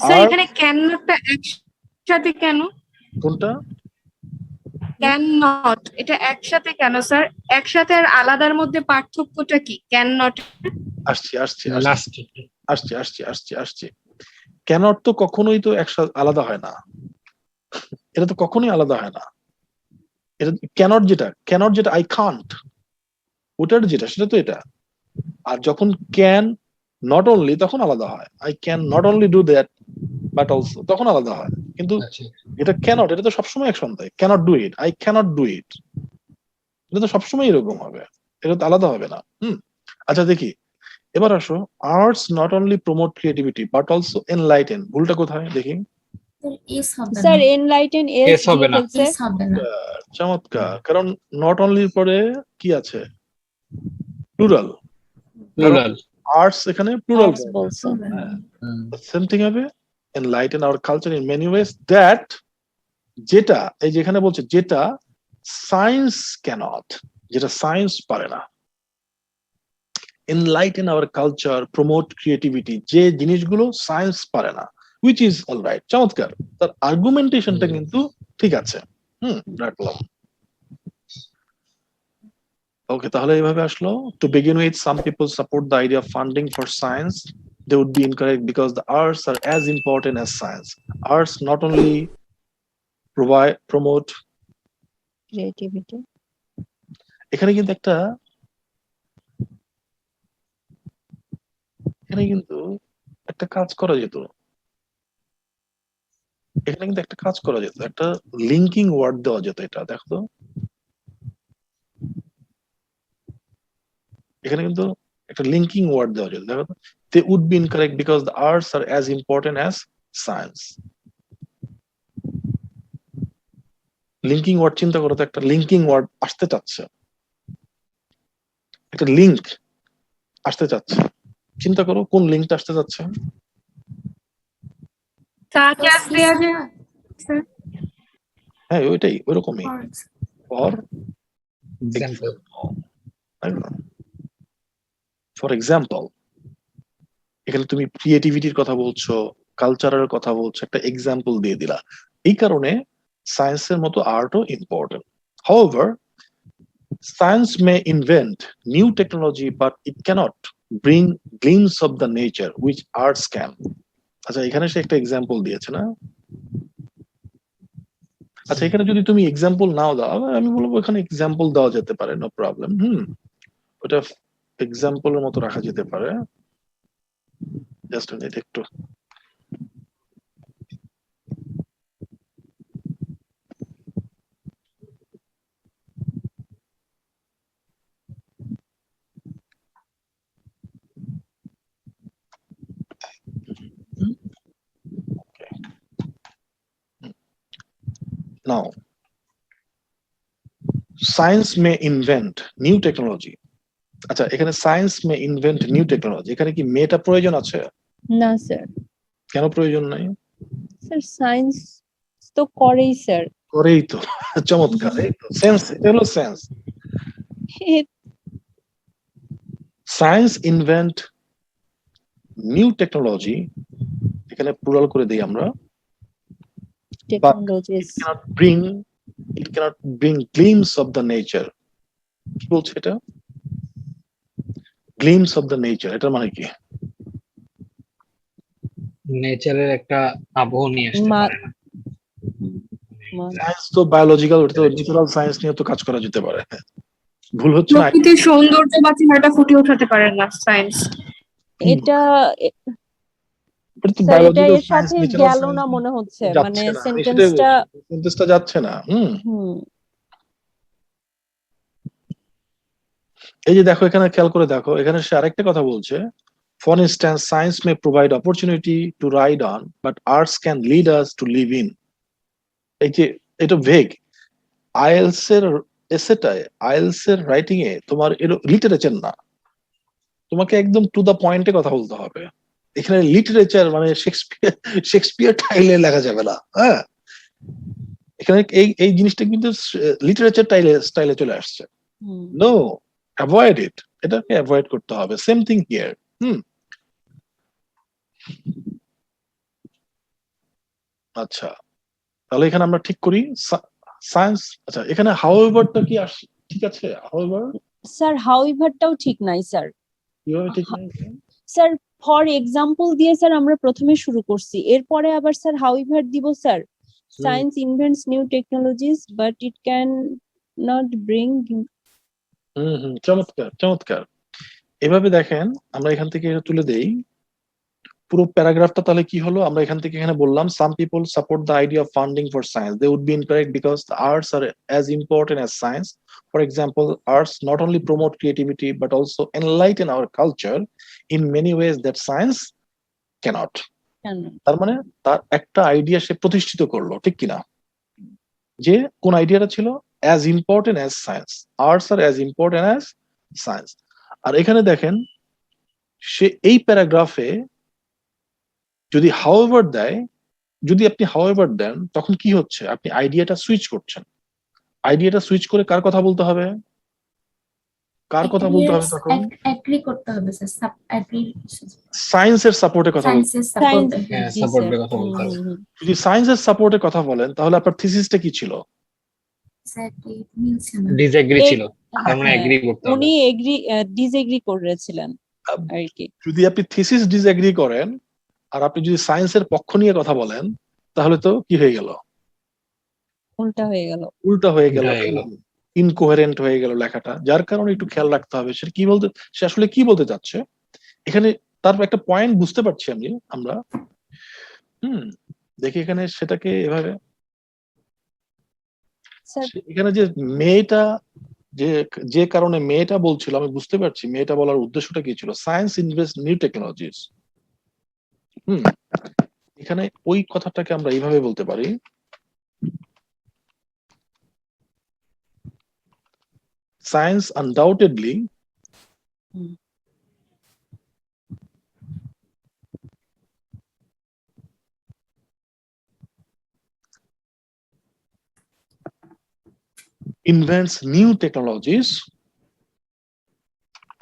sir আর এখানে ক্যান নটটা একসাথে কেন? কোনটা, ক্যান নট এটা একসাথে কেন স্যার? একসাথে আর আলাদার মধ্যে পার্থক্যটা কি? ক্যান নট আসছি আসছি লাস্ট। আসছি আসছি আসছি আসছি ক্যানট তো কখনোই তো একসাথে আলাদা হয় না, এটা তো কখনোই আলাদা হয় না। এটা ক্যানট যেটা আই কান্ট, ওটার যেটা সেটা তো এটা। আর যখন ক্যান নট অনলি তখন আলাদা হয়, I can not only do that but also, তখন আলাদা হয়। কিন্তু আচ্ছা। এটা ক্যানট, এটা তো সবসময় এক সন্তায়, cannot do it, I cannot do it, এটা তো সবসময় এরকম হবে, এটা তো আলাদা হবে না। আচ্ছা দেখি, এবার আসো, arts not only promote creativity but also enlighten, ভুলটা কোথায় দেখি। এস হবে স্যার না, এনলাইটেন এস এস হবে দিয়ে না। ফেলছে। এস হবে না। চমৎকার, কারণ নট অনলির পরে কি আছে, প্লুরাল, কারণ প্লুরাল। আর্টস এখানে প্লুরাল, আর্টস বলছে। সেম থিং হবে, enlighten our culture in many ways that, যেটা এই যে এখানে বলছে, যেটা সায়েন্স ক্যানট, যেটা সায়েন্স পারে না। Enlighten our culture, promote creativity, যে জিনিসগুলো সায়েন্স পারে না, হুইচ ইজ অল রাইট। চমৎকার, তার আর্গুমেন্টেশনটা কিন্তু ঠিক আছে, রাখলাম। ওকে, তাহলে এইভাবে আসলো, to begin with some people support the idea of funding for science, they would be incorrect because the arts are as important as science। Arts not only promote, creativity. এখানে কিন্তু একটা, এখানে কিন্তু একটা কাজ করা যেত, এখানে কিন্তু একটা কাজ করা যেত, একটা লিঙ্কিং ওয়ার্ড দেওয়া যেত, এটা দেখো তো, এখানে কিন্তু একটা লিঙ্কিং ওয়ার্ড দেওয়া যেত, দেখো তো, they would be incorrect because the arts are as important as science। Linking word চিন্তা করো তো, একটা লিঙ্কিং ওয়ার্ড আসতে চাচ্ছে, একটা লিঙ্ক আসতে চাচ্ছে, চিন্তা করো কোন লিঙ্কটা আসতে চাচ্ছে। ক্লাস দেয়া যায় স্যার? হ্যাঁ ওইটাই, ওইরকমই, ফর এক্সাম্পল। ফর এক্সাম্পল, এখানে তুমি ক্রিয়েটিভিটির কথা বলছো, কালচারের কথা বলছো, একটা এক্সাম্পল দিয়ে দিলা, এই কারণে সায়েন্সের মতো আর্টও important. However, science may invent new technology but it cannot bring glimpse of the nature which arts can। আচ্ছা, এখানে সে একটা এক্সাম্পল দিয়েছে না, আচ্ছা এখানে যদি তুমি এক্সাম্পল নাও দাও, আমি বলবো এখানে এক্সাম্পল দেওয়া যেতে পারে, নো প্রবলেম, ওটা এক্সাম্পলের মতো রাখা যেতে পারে। জাস্ট মিনিট একটু, নাও সায়েন্স মে ইনভেন্ট নিউ টেকনোলজি। আচ্ছা, এখানে সায়েন্স মে ইনভেন্ট নিউ টেকনোলজি, এখানে কি মেটা প্রয়োজন আছে? না স্যার, কেন প্রয়োজন নাই? স্যার সায়েন্স তো করেই স্যার। করেই তো। চমৎকার, এই তো সেন্স, এটা হলো sense. Science invent new technology, এখানে প্লুরাল করে দিই আমরা, technologies it cannot bring glimpse of the nature। কি বলছে এটা? গ্লিমস অফ দ্য নেচার, এটার মানে কি? নেচারের একটা আবহ নিয়ে আসতে মা- পারে না। সায়েন্স তো বায়োলজিক্যাল, ওটা তো ন্যাচারাল সায়েন্স নিয়ে তো কাজ করা যেতে পারে। ভুল হচ্ছে না? প্রকৃতির সৌন্দর্য বা চেহারাটা ফুটিয়ে উঠাতে পারে না সায়েন্স। এটা এটা তো স্যার এটা বায়োলজিক্যাল এর সায়েন্স, সাথে ন্যাচারাল গেল সায়েন্স না মনে হচ্ছে, মানে যাচ্ছে না, সেন্টেন্সটা। সেন্টেন্সটা যাচ্ছে না। এই যে দেখো, এখানে খেয়াল করে দেখো, এখানে সে আরেকটা কথা বলছে, for instance science May provide opportunity to ride on, but arts can lead us to live in. এই যে এটা ভেগ, আইএলস এর এসেটায়, আইএলস এর রাইটিং এ তোমার লিটারেচার না, তোমাকে একদম টু দা পয়েন্টে কথা বলতে হবে। এখানে লিটারেচার মানে শেক্সপিয়ার টাইলে লেখা যাবে না। হ্যাঁ, এখানে এই এই জিনিসটা কিন্তু লিটারেচার স্টাইলে চলে আসছে। নো, অ্যাভয়েড ইট, এটাকে অ্যাভয়েড করতে হবে। Same thing here. আচ্ছা, তাহলে এখানে আমরা ঠিক করি সায়েন্স। আচ্ছা, এখানে হাউএভারটা কি ঠিক আছে? হাউএভার স্যার হাউএভারটাও ঠিক নাই স্যার। কিভাবে ঠিক নেই? স্যার ফর এক্সাম্পল দিয়ে স্যার আমরা প্রথমে শুরু করছি, এরপরে আবার স্যার হাউএভার দিব sir. Science invents new technologies but it cannot নট ব্রিং। চমৎকার চমৎকার। এভাবে দেখেন, আমরা এখান থেকে এটা তুলে দেই পুরো প্যারাগ্রাফটা। তাহলে কি হলো? আমরা এখান থেকে এখানে বললাম, some people support the idea of funding for science, they would be incorrect because the arts R as important as science. For example, arts not only promote creativity but also enlighten our culture in many ways that science cannot. তার মানে তার একটা আইডিয়া সে প্রতিষ্ঠিত করলো, ঠিক কিনা? যে কোন আইডিয়াটা ছিল? As important as science, arts আর অ্যাজ ইম্পর্টেন্ট অ্যাজ সায়েন্স। আর এখানে দেখেন, সে এই প্যারাগ্রাফে যদি হাউএভার দেয়, যদি আপনি হাউএভার দেন, তখন কি হচ্ছে? আপনি আইডিয়াটা সুইচ করছেন। আইডিয়াটা সুইচ করে কার কথা বলতে হবে? কার কথা বলতে হবে তখন? এগ্রি করতে হবে স্যার, এগ্রি সায়েন্সের সাপোর্টে কথা বলতে সায়েন্সের সাপোর্টে। হ্যাঁ, সাপোর্টের কথা বলতে হবে। যদি সায়েন্সের সাপোর্টে কথা বলেন, তাহলে আপনার থিসিসটা কি ছিল? এক্স্যাক্টলি মিলছে না। ডিসএগ্রি ছিল, তার মানে এগ্রি করতে হবে। উনি ডিসএগ্রি করেছিলেন আর কি। যদি আপনি থিসিস ডিসএগ্রি করেন আর আপনি যদি সায়েন্সের পক্ষ নিয়ে কথা বলেন, তাহলে তো কি হয়ে গেল? উল্টা হয়ে গেল। উল্টা হয়ে গেল, উল্টা হয়ে গেল। ইনকোহেরেন্ট হয়ে গেল লেখাটা। যার কারণে একটু খেয়াল রাখতে হবে সে আসলে কি বলতে চাচ্ছে। এখানে তার একটা পয়েন্ট বুঝতে পারছি আমরা। দেখি এখানে সেটাকে এভাবে, স্যার এখানে যে মেয়েটা, যে কারণে মেয়েটা বলছিল, আমি বুঝতে পারছি মেয়েটা বলার উদ্দেশ্যটা কি ছিল। Science invest new technologies. এখানে ওই কথাটাকে আমরা এইভাবে বলতে পারি, science undoubtedly invents new technologies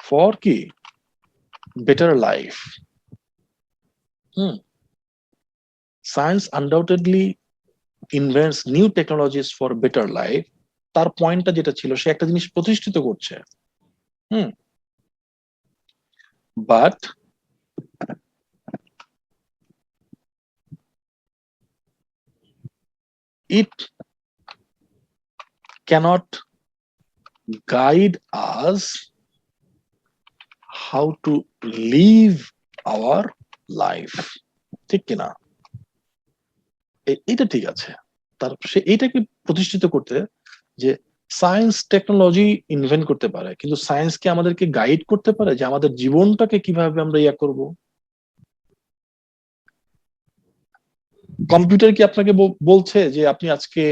for কি? Better life. Science undoubtedly invents new technologies for better life. তার পয়েন্টটা যেটা ছিল, সে একটা জিনিস প্রতিষ্ঠিত করছে। But it cannot guide us how to live our life, ঠিক কিনা? এটা ঠিক আছে। তার সে এইটাকে প্রতিষ্ঠিত করতে যে সায়েন্স টেকনোলজি ইনভেন্ট করতে পারে, কিন্তু সায়েন্স কি আমাদেরকে গাইড করতে পারে যে আমাদের জীবনটাকে কিভাবে আমরা করব? কম্পিউটার কি আপনাকে বলছে যে আপনি আজকে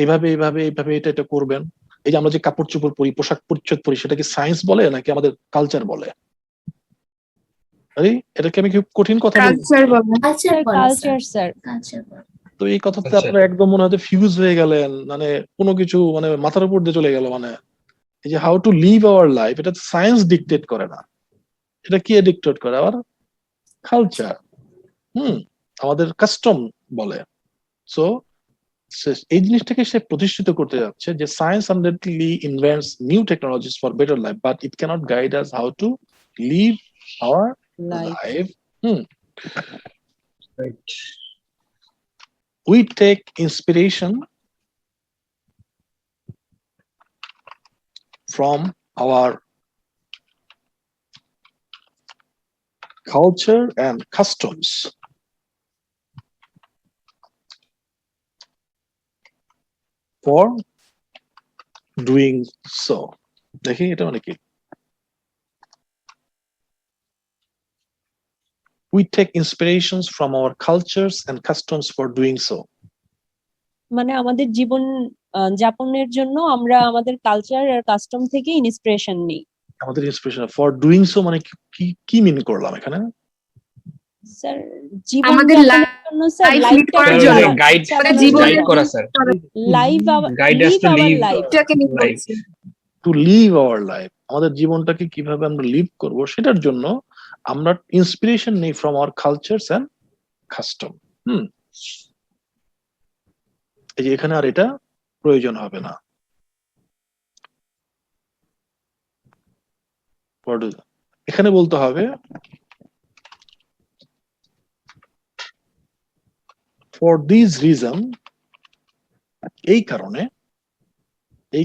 এইভাবে এইভাবে এইভাবে এটা এটা করবেন। এই যে আমরা যে কাপড় চোপড় পরি, পোশাক পরিচ্ছদ পরি, সেটা কি সায়েন্স বলে নাকি আমাদের কালচার বলে? আরে এটাকে আমি খুব কঠিন কথা বলবো। কালচার বলে। কালচার বলে কালচার স্যার, স্যার। কালচার বলে। তো এই কথাতে আচ্ছা। আপনারা একদম মনে হয় ফিউজ হয়ে গেলেন, মানে কোনো কিছু মানে মাথার উপর দিয়ে চলে গেল। মানে এই যে how to live our life, এটা সায়েন্স ডিকটেট করে না, এটা কি ডিকটেট করে? আবার কালচার, আমাদের কাস্টম বলে। সো এই জিনিসটাকে সে প্রতিষ্ঠিত করতে যাচ্ছে যে science undoubtedly invents new technologies for better life, but it cannot guide us how to live our life life. Right. We take inspiration from our culture and customs for doing so. দেখি এটা মানে কি? We take inspirations from our cultures and customs for doing so. মানে আমাদের জীবন যাপনের জন্য আমরা আমাদের কালচার আর কাস্টম থেকে ইন্সপিরেশন নিই। আমাদের ইন্সপিরেশন ফর ডুইং সো মানে কি কি মিন করলাম এখানে? স্যার জীবন আমাদের যাপনের জন্য স্যার life lead লাইফটাকে করার Sir, জন্য। গাইড জীবনের গাইড করা sir, live guide us live to our live life. এটাকে নিয়ে life. বলছি। টু লিভ আওয়ার লাইফ, আমাদের জীবনটাকে কিভাবে আমরা লিভ করব সেটার জন্য আমরা ইন্সপিরেশন নেই from our cultures and custom. এই যে এখানে আর এটা প্রয়োজন হবে না। এখানে বলতে হবে ফর দিস রিজন, এই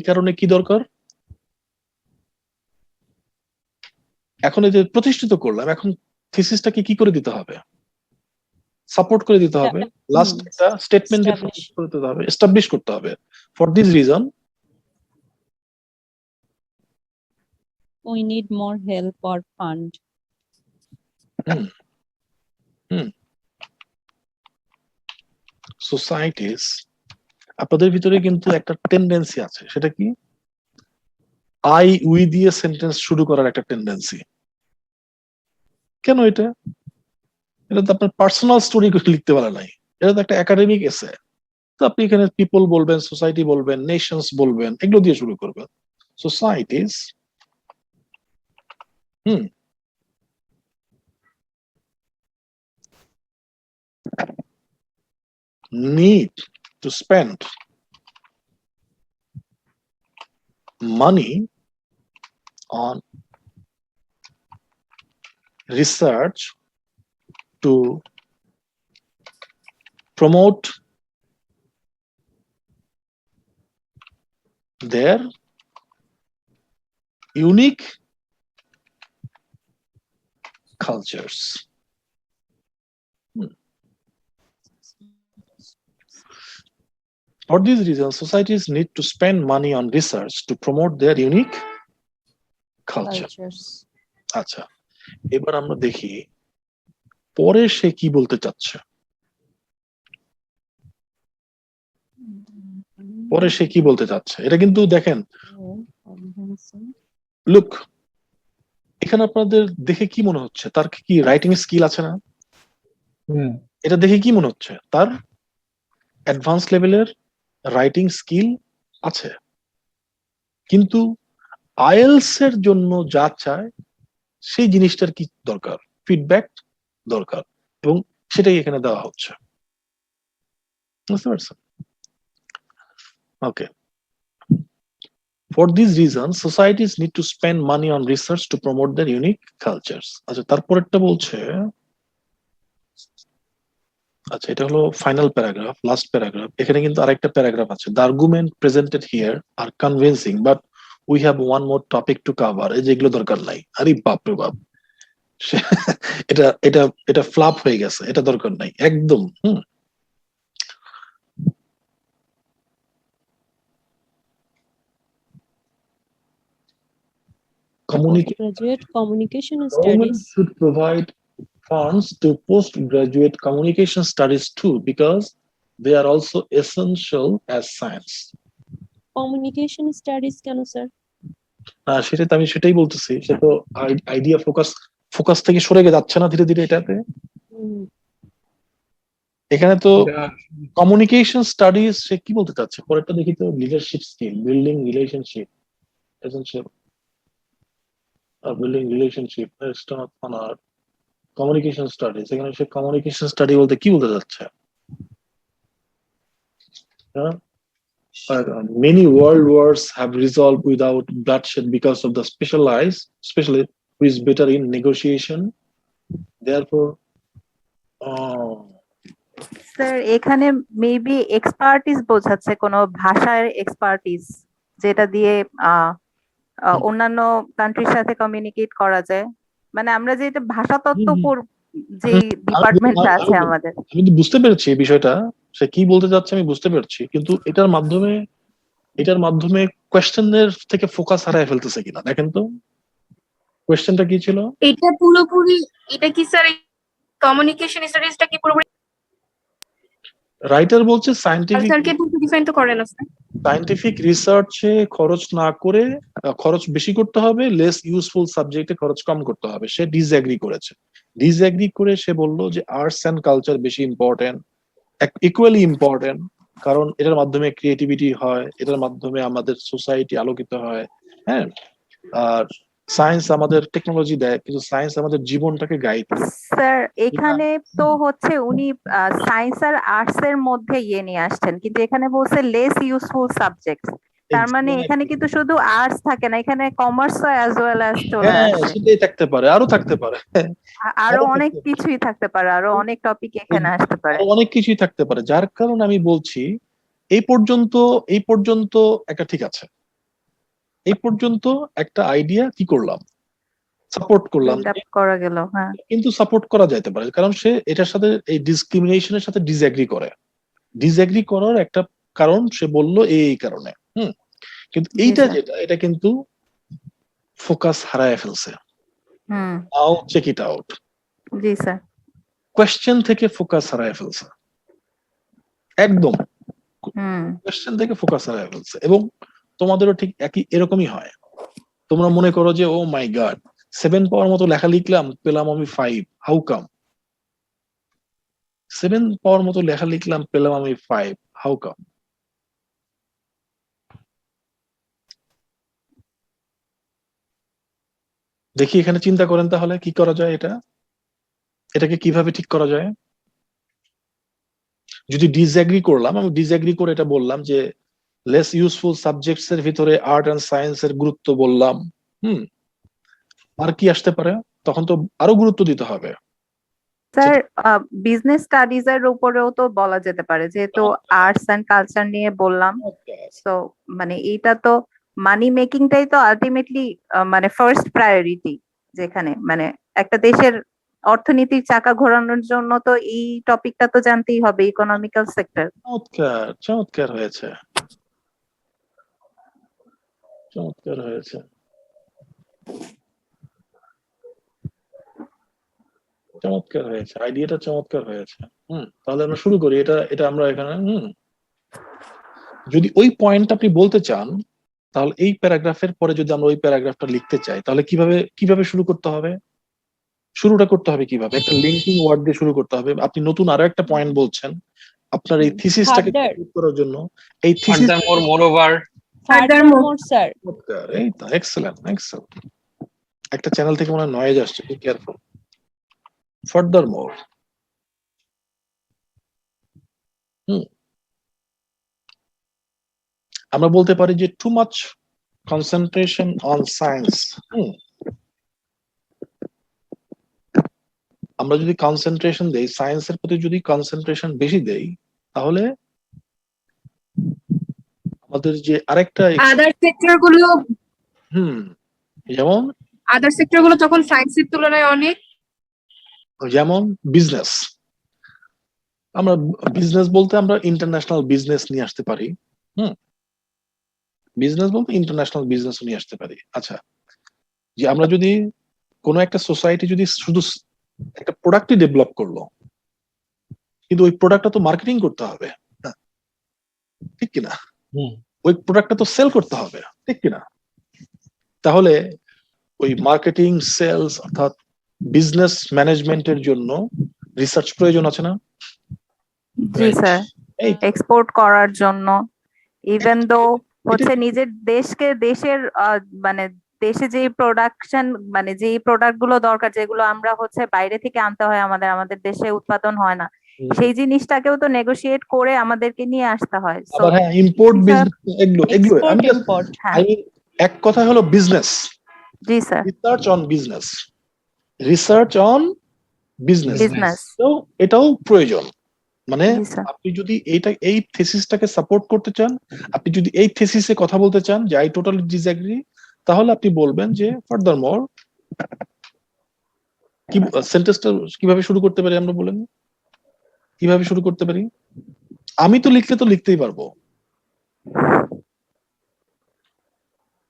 কারণে কি দরকার? এখন এই যে প্রতিষ্ঠিত করলাম, এখন থিসিসটাকে কি করে দিতে হবে? সাপোর্ট করে দিতে হবে। লাস্ট একটা স্টেটমেন্ট Establish. করে দিতে হবে, এস্টাবলিশ করতে হবে। For this reason We need more help or fund. Societies, আপনাদের ভিতরে কিন্তু একটা টেন্ডেন্সি আছে, সেটা কি? আই উই দিয়ে সেন্টেন্স শুরু করার একটা টেন্ডেন্সি। কেন এটা? এটা তো আপনার পার্সোনাল স্টোরি লিখতে পারে নাই, এটা তো একটা একাডেমিক এসে। তো আপনি এখানে পিপল বলবেন, সোসাইটি বলবেন, নেশনস বলবেন, এগুলো দিয়ে শুরু করবেন। Societies need to spend money on research to promote their unique cultures. For these reasons, societies need to spend money on research to promote their unique culture. Cultures. আচ্ছা, এবার আমরা দেখি পরে সে কি বলতে চাচ্ছে। পরে সে কি বলতে চাচ্ছে এটা কিন্তু দেখেন। লুক, এখানে আপনাদের দেখে কি মনে হচ্ছে? তার কি রাইটিং স্কিল আছে না? এটা দেখে কি মনে হচ্ছে? তার অ্যাডভান্স লেভেলের রাইটিং স্কিল আছে, কিন্তু আইএলস এর জন্য যা চায় সেই জিনিসটার কি দরকার? ফিডব্যাক দরকার, এবং সেটাই এখানে দেওয়া হচ্ছে। বুঝতে পারছেন? ওকে। For these reasons, societies need to spend money on research to promote their unique cultures. আচ্ছা, তারপরেরটা বলছে, আচ্ছা এটা হলো ফাইনাল প্যারাগ্রাফ, লাস্ট প্যারাগ্রাফ। এখানে কিন্তু আরেকটা প্যারাগ্রাফ আছে। The argument presented here are convincing, but we have one more topic to cover. এই যেগুলো দরকার নাই। আরে বাপ রে বাপ, এটা এটা এটা ফ্লাপ হয়ে গেছে, এটা দরকার নাই একদম। Graduate communication Government studies. should provide funds to postgraduate communication studies too, because they are also essential as science. Communication studies কেন স্যার? সেটা তো আমি সেটাই বলতেছি, সে তো আইডিয়া ফোকাস থেকে সরে যাচ্ছে না ধীরে ধীরে এটাতে। এখানে তো কমিউনিকেশন স্টাডিজ সে কি বলতে চাচ্ছে পরেরটা দেখি তো, leadership skill, building relationship, essential building relationship, communication studies. এখানে সে কমিউনিকেশন স্টাডি বলতে কি বলতে চাচ্ছে? Many world wars have resolved without bloodshed because of the specialist who is better in negotiation. Therefore, sir এখানে মেবি এক্সপার্টিস বোঝাচ্ছে, কোনো ভাষার এক্সপার্টিস যেটা দিয়ে অন্যান্য কান্ট্রির সাথে কমিউনিকেট করা যায়। মানে আমরা যে এটা ভাষা তত্ত্ব যে ডিপার্টমেন্টটা আছে আমাদের। আমি তো বুঝতে পেরেছি এই বিষয়টা, সে কি বলতে যাচ্ছে আমি বুঝতে পেরেছি, কিন্তু এটার মাধ্যমে কোয়েশ্চেনের থেকে ফোকাস হারায় ফেলতেছে কিনা দেখেন তো। কোয়েশ্চেনটা কি ছিল? এটা পুরোপুরি, এটা কি স্যার কমিউনিকেশন স্টাডিজটা কি পুরোপুরি রাইটার বলছে সায়েন্টিফিক কালচারকে ডিফাইন তো করে না স্যার। সায়েন্টিফিক রিসার্চে খরচ না করে খরচ বেশি করতে হবে, লেস ইউজফুল সাবজেক্টে খরচ কম করতে হবে। সে ডিসএগ্রি করেছে। ডিসএগ্রি করে সে বলল যে আর্টস এন্ড কালচার বেশি ইম্পর্টেন্ট, ইকুয়ালি ইম্পর্টেন্ট, কারণ এটার মাধ্যমে ক্রিয়েটিভিটি হয়, এটার মাধ্যমে আমাদের সোসাইটি আলোকিত হয়। হ্যাঁ, আর সায়েন্স আমাদের টেকনোলজি দেয়, কিন্তু সায়েন্স আমাদের জীবনটাকে গাইড করে। স্যার এখানে তো হচ্ছে উনি সায়েন্স আর আর্টস এর মধ্যে নিয়ে আসছেন, কিন্তু এখানে বলছে লেস ইউজফুল সাবজেক্ট। তার মানে এখানে কিন্তু শুধু আর্টস থাকে না, এখানে কমার্স অ্যাজ ওয়েল অ্যাজ চলে হ্যাঁ, আসে। সেটাই থাকতে পারে, আরো থাকতে পারে, আরো অনেক কিছুই থাকতে পারে, আরো অনেক টপিক এখানে আসতে পারে। আরো অনেক কিছুই থাকতে পারে। যার কারণে আমি বলছি এই পর্যন্ত একটা ঠিক আছে, এই পর্যন্ত একটা আইডিয়া কি করলাম, সাপোর্ট করলাম, বিল্ড আপ করা গেল। হ্যাঁ, কিন্তু সাপোর্ট করা যাইতে পারে কারণ সে এটার সাথে এই ডিসক্রিমিনেশনের সাথে ডিসএগ্রি করার একটা কারণ সে বলল এই কারণে। কিন্তু এইটা এটা কিন্তু ফোকাস হারায় ফেলছে। Now check it out. জি স্যার। কোয়েশ্চেন থেকে ফোকাস হারায় ফেলছে, একদম কোয়েশ্চেন থেকে ফোকাস হারায় ফেলছে। এবং তোমাদেরও ঠিক এরকমই হয়। তোমরা মনে করো যে ও মাই গড 7 পাওয়ার মতো লেখা লিখলাম, পেলাম আমি 5, হাউ কাম? 7 পাওয়ার মতো লেখা লিখলাম, পেলাম আমি 5, হাউ কাম? দেখি এখানে চিন্তা করেন তাহলে কি করা যায়, এটাকে কিভাবে ঠিক করা যায়। যদি ডিসএগ্রি করলাম, আমি ডিসএগ্রি করে এটা বললাম যে লেস ইউজফুল সাবজেক্টস এর ভিতরে আর্ট এন্ড সায়েন্স এর গুরুত্ব বললাম। আর কি আসতে পারে? তখন তো আরো গুরুত্ব দিতে হবে। স্যার বিজনেস স্টাডিজ এর উপরেও তো বলা যেতে পারে, যেহেতু আর্টস এন্ড কালচার নিয়ে বললাম। সো মানে এইটা তো মানি মেকিংটাই তো আলটিমেটলি মানে ফার্স্ট প্রায়োরিটি, যেখানে মানে একটা দেশের অর্থনীতির চাকা ঘোরানোর জন্য তো এই টপিকটা তো জানতেই হবে, ইকোনমিক্যাল সেক্টর। চমৎকার হয়েছে, চমৎকার হয়েছে, চমৎকার হয়েছে, আইডিয়াটা চমৎকার হয়েছে। তাহলে আমরা শুরু করি। এটা আমরা এখানে যদি ওই পয়েন্ট আপনি বলতে চান, তাহলে এই প্যারাগ্রাফের পরে যদি আমরা ওই প্যারাগ্রাফটা লিখতে চাই, তাহলে কিভাবে শুরু করতে হবে? শুরুটা করতে হবে কিভাবে? একটা লিঙ্কিং ওয়ার্ড দিয়ে শুরু করতে হবে। আপনি নতুন আরো একটা পয়েন্ট বলছেন আপনার এই থিসিসটাকে কমপ্লিট করার জন্য। এই থিসিস মোরওভার স্যার। এই তো এক্সেলেন্ট। একটা চ্যানেল থেকে মনে হয় নয়েজ আসছে, বি কেয়ারফুল। ফার্দারমোর, আমরা বলতে পারি যে too much concentration on science. আমরা যদি কনসেন্ট্রেশন দেই, সায়েন্সের প্রতি যদি কনসেন্ট্রেশন বেশি দেই, তাহলে আমাদের যে আরেকটা আদার সেক্টর গুলো যেমন আদার সেক্টর গুলো তখন সায়েন্সের তুলনায় অনেক, যেমন বিজনেস। আমরা বিজনেস বলতে আমরা ইন্টারন্যাশনাল বিজনেস নিয়ে আসতে পারি। বিজনেস বলতে ইন্টারন্যাশনাল বিজনেস নিয়ে আসতে পারি। আচ্ছা, যে আমরা যদি কোনো একটা সোসাইটি যদি শুধু একটা প্রোডাক্টই ডেভেলপ করলো, কিন্তু ওই প্রোডাক্টটা তো মার্কেটিং করতে হবে, ঠিক কিনা? হুম। ওই প্রোডাক্টটা তো সেল করতে হবে, ঠিক কিনা? তাহলে ওই মার্কেটিং, সেলস অর্থাৎ বিজনেস ম্যানেজমেন্টের জন্য রিসার্চ প্রয়োজন আছে না? জি Right. স্যার, এই এক্সপোর্ট করার জন্য ইভেন দো এটা হচ্ছে নিজের দেশের মানে দেশে যে প্রোডাকশন মানে যে প্রোডাক্ট গুলো দরকার যেগুলো আমরা হচ্ছে বাইরে থেকে আনতে হয় আমাদের দেশে উৎপাদন হয় না, সেই জিনিসটাকেও তো নেগোশিয়েট করে আমাদেরকে নিয়ে আসতে হয়। সো আবার হ্যাঁ, ইম্পোর্ট বিজনেস, এগুলো এক্সপোর্ট আমি just, ইম্পোর্ট হ্যাঁ, I mean, এক কথা হলো business, G sir, research on business, research on business, business, তো এটাও প্রয়োজন। মানে জি স্যার। আপনি যদি এই থিসিসটাকে সাপোর্ট করতে চান, আপনি যদি এই থিসিসে কথা বলতে চান যে আই টোটালি ডিসএগ্রি, তাহলে আপনি বলবেন যে ফার্দার মোর, কি সেন্টেন্সটা কিভাবে শুরু করতে পারি আমরা বলেন, কিভাবে শুরু করতে পারি? আমি তো লিখতেই পারবো।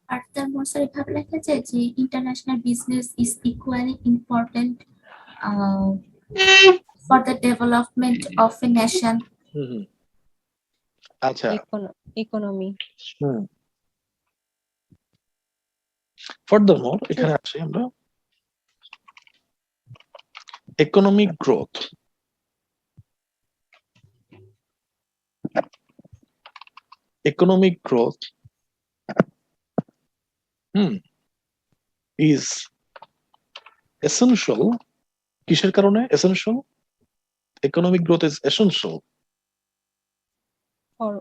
Furthermore, স্যার এভাবে লেখা যায় যে international business is equally important for the development of a nation. Hmm hmm. আচ্ছা, ইকোনমি। হুম। ফার্দারমোর এখানে আসি আমরা, economic growth, economic growth is essential. কিসের কারণে essential? Economic growth is essential for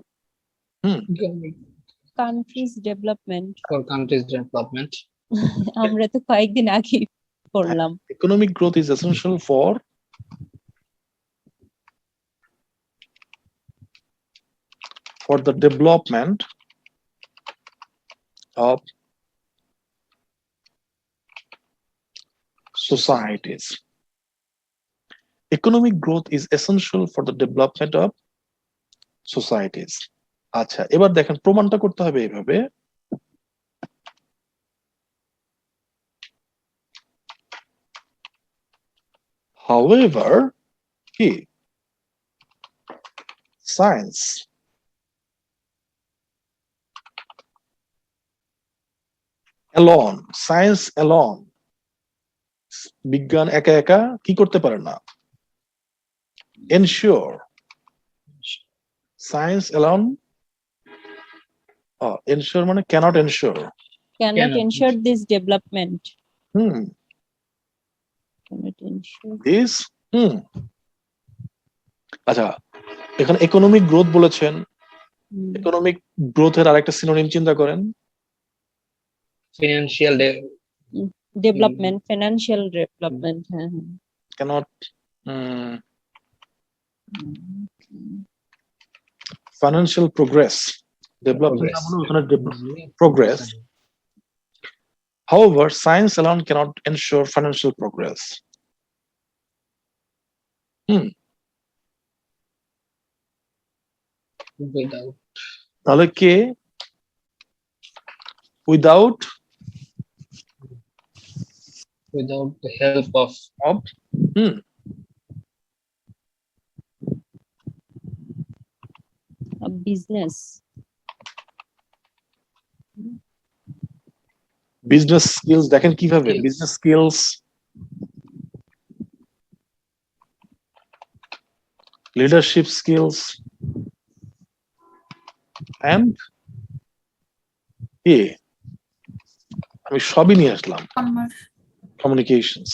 countries development. For countries development. আমরা তো কয়েকদিন আগে পড়লাম। economic growth is essential for the development of societies. Economic growth is essential for the development of societies. আচ্ছা, এবার দেখেন প্রমাণটা করতে হবে এইভাবে, however কি science alone, বিজ্ঞান একা একা কি করতে পারে না, ensure, science alone ensure মানে cannot ensure, Cannot ensure this development. Hmm Cannot ensure. this আচ্ছা, এখানে ইকোনমিক গ্রোথ বলেছেন, ইকোনমিক গ্রোথের আরেকটা সিনোনিম চিন্তা করেন, Financial Development, financial development. হ্যাঁ, হ্যাঁ। cannot financial progress, development না বলে ওখানে progress. However, science alone cannot ensure financial progress. Without তাহলে কে without the help of A business. Business skills, দেখেন কিভাবে Skills. Business skills, leadership skills and আমি সবই নিয়ে আসলাম, কমিউনিকেশনস,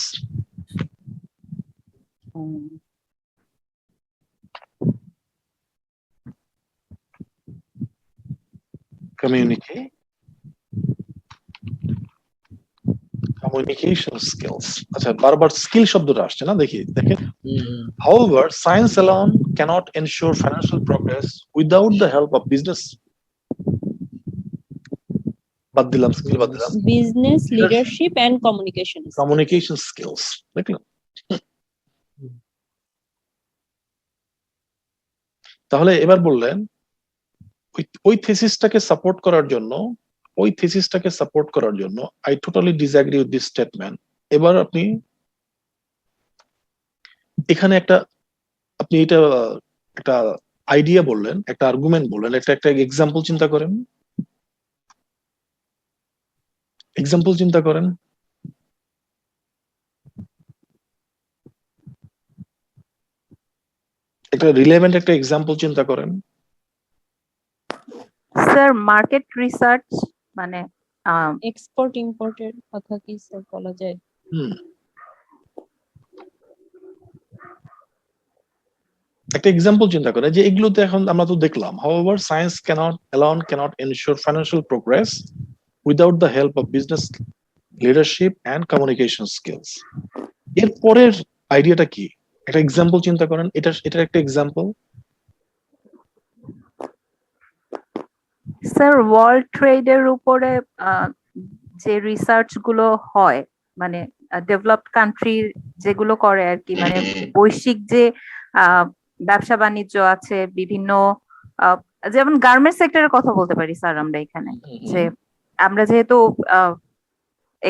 কমিউনিকেশন স্কিলস। আচ্ছা, বারবার স্কিল শব্দটা আসছে না, দেখেন however science alone cannot ensure financial progress without the help of business, বাদ দিলাম স্কিল, বাদ দিলাম Business, leadership and communication. Communication skills, দেখলাম। তাহলে এবার বললেন ওই থিসিসটাকে সাপোর্ট করার জন্য I totally disagree with this statement. এবার আপনি এখানে আপনি এটা একটা আইডিয়া বললেন, একটা আর্গুমেন্ট বললেন, একটা এক্সাম্পল চিন্তা করেন, এক্সাম্পল চিন্তা করেন। একটা রিলেভেন্ট একটা এক্সাম্পল চিন্তা করেন। স্যার মার্কেট রিসার্চ মানে এক্সপোর্ট ইম্পোর্টের কথা কি স্যার বলা যায়? হুম, একটা এক্সাম্পল চিন্তা করেন যে এগুলোতে এখন আমরা তো দেখলাম, however science cannot ensure financial progress without the help of business leadership and communication skills. এর পরের আইডিয়াটা কি? একটা এক্সাম্পল চিন্তা করেন, এটার একটা এক্সাম্পল। স্যার ওয়ার্ল্ড ট্রেডের উপরে যে রিসার্চ গুলো হয় মানে ডেভেলপড কান্ট্রি যেগুলো করে আর কি, মানে বৈশ্বিক যে ব্যবসা বাণিজ্য আছে বিভিন্ন যেমন গার্মেন্টস সেক্টরের কথা বলতে পারি স্যার আমরা এখানে, যে আমরা যেহেতু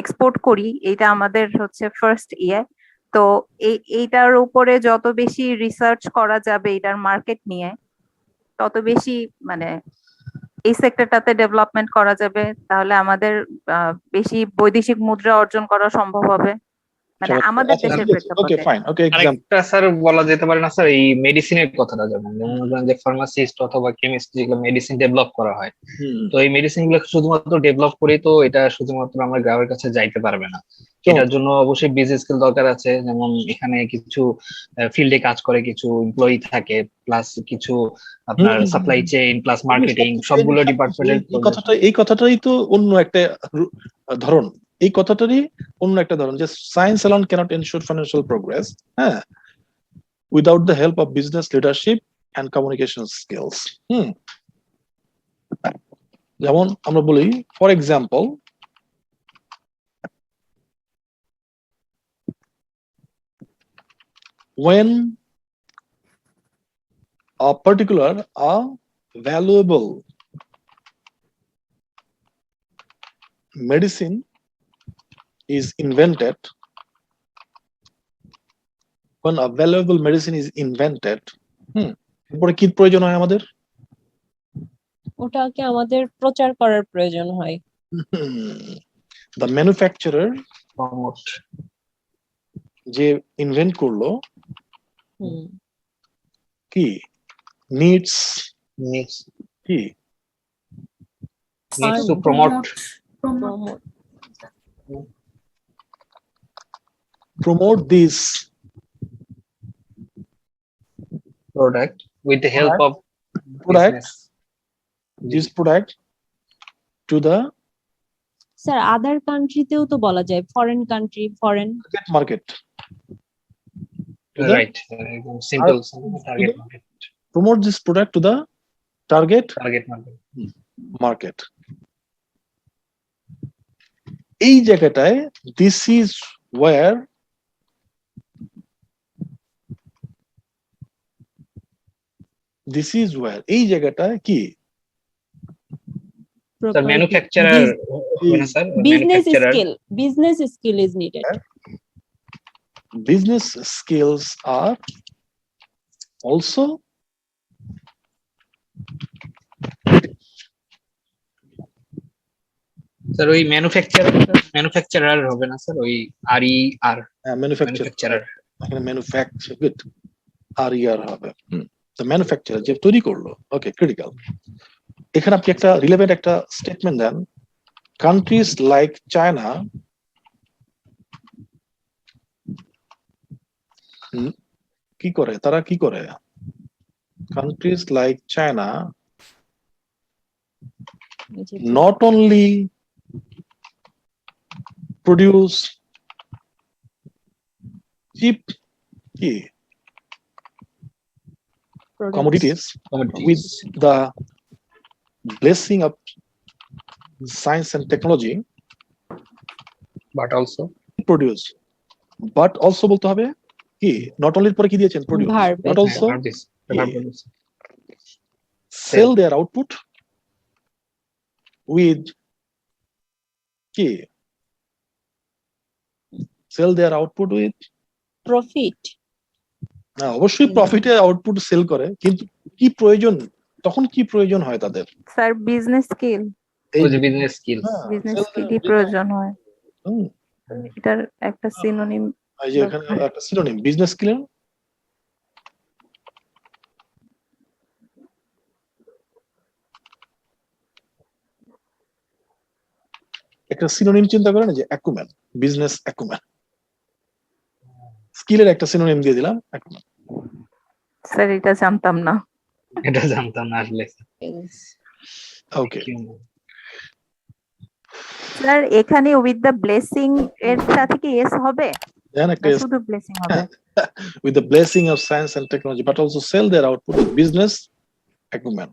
এক্সপোর্ট করি, এটা আমাদের হচ্ছে ফার্স্ট ইয়ে, তো এইটার উপরে যত বেশি রিসার্চ করা যাবে এটার মার্কেট নিয়ে, তত বেশি মানে এই সেক্টরটাতে ডেভেলপমেন্ট করা যাবে, তাহলে আমাদের বেশি বৈদেশিক মুদ্রা অর্জন করা সম্ভব হবে, মানে আমাদের দেশের ওকে প্রেক্ষাপটে। ফাইন, ওকে এক্সাম্পল। আরেকটা স্যার বলা যেতে পারে না স্যার, এই মেডিসিনের কথাটা, যেমন মনে করেন যে ফার্মাসিস্ট অথবা কেমিস্ট যেগুলো মেডিসিন ডেভেলপ করা হয়, তো এই মেডিসিন গুলো শুধুমাত্র ডেভেলপ করে তো এটা শুধুমাত্র আমার গ্রাহকের কাছে যাইতে পারবে না। এটার জন্য অবশ্যই বিজনেস স্কিল দরকার আছে, যেমন এখানে কিছু ফিল্ডে কাজ করে কিছু এমপ্লয়ি থাকে, প্লাস কিছু আপনার সাপ্লাই চেইন প্লাস মার্কেটিং সবগুলো ডিপার্টমেন্টের। এই কথাটাই তো অন্য একটা ধরন, এই কথাটারই অন্য একটা ধরন, যে science alone cannot ensure financial progress, হ্যাঁ, without the help of business leadership and communication skills. যেমন আমরা বলি, for example, when a particular valuable medicine is invented, when a valuable medicine is invented, এরপরে কি প্রয়োজন হয় আমাদের? ওটাকে আমাদের প্রচার করার প্রয়োজন হয়। The manufacturer প্রমোট, যে ইনভেন্ট করলো হুম, কি needs নিডস কি to promote promote. promote this product with the help of product business. this product to the sir other কান্ট্রিতেও তো বলা যায়, foreign country, foreign market. To the Right, simple target market. promote this product to the target Target market. market. এই জায়গাটায় this is where এই জায়গাটায় কি Sir, manufacturer, sir, business skill is needed. business skills are also sir ওই ম্যানুফ্যাকচারার হবে না স্যার, ওই RER manufacturer, এখানে manufacture good RER হবে, the manufacturer যে তৈরি করলো, ওকে ক্রিটিক্যাল। এখানে আপনি একটা রিলেভেন্ট একটা স্টেটমেন্ট দেন, countries like China কি করে, তারা কি করে, countries like China not only produce cheap commodities with the blessing of science and technology, but also produce, but also বলতে হবে কি, not only পরে কি দিয়েছেন produce, Verb, but also yeah. sell their output with কি, sell their output with profit. না, অবশ্যই প্রফিটে আউটপুট সেল করে, কিন্তু কি প্রয়োজন, তখন কি প্রয়োজন হয় তাদের? স্যার বিজনেস স্কিল, ওই যে বিজনেস স্কিল। হ্যাঁ, বিজনেস sell স্কিলই their প্রয়োজন হয়, হুম, এটার একটা সিনোনিম। এই যে এখানে একটা সিনোনিম বিজনেস স্কিলের একটা সিনোনিম চিন্তা করেন, যে অ্যাকুমেন, বিজনেস অ্যাকুমেন, স্কিলের একটা সিনোনিম দিয়ে দিলাম অ্যাকুমেন। স্যার এটা জানতাম না। এটা জানতাম না আসলে। ওকে, স্যার এখানে উইথ দ্য ব্লেসিং এর সাথে কি এস হবে, দেন না একটা শুধু ব্লেসিং হবে? with the blessing of science and technology, but also sell their output with business acumen.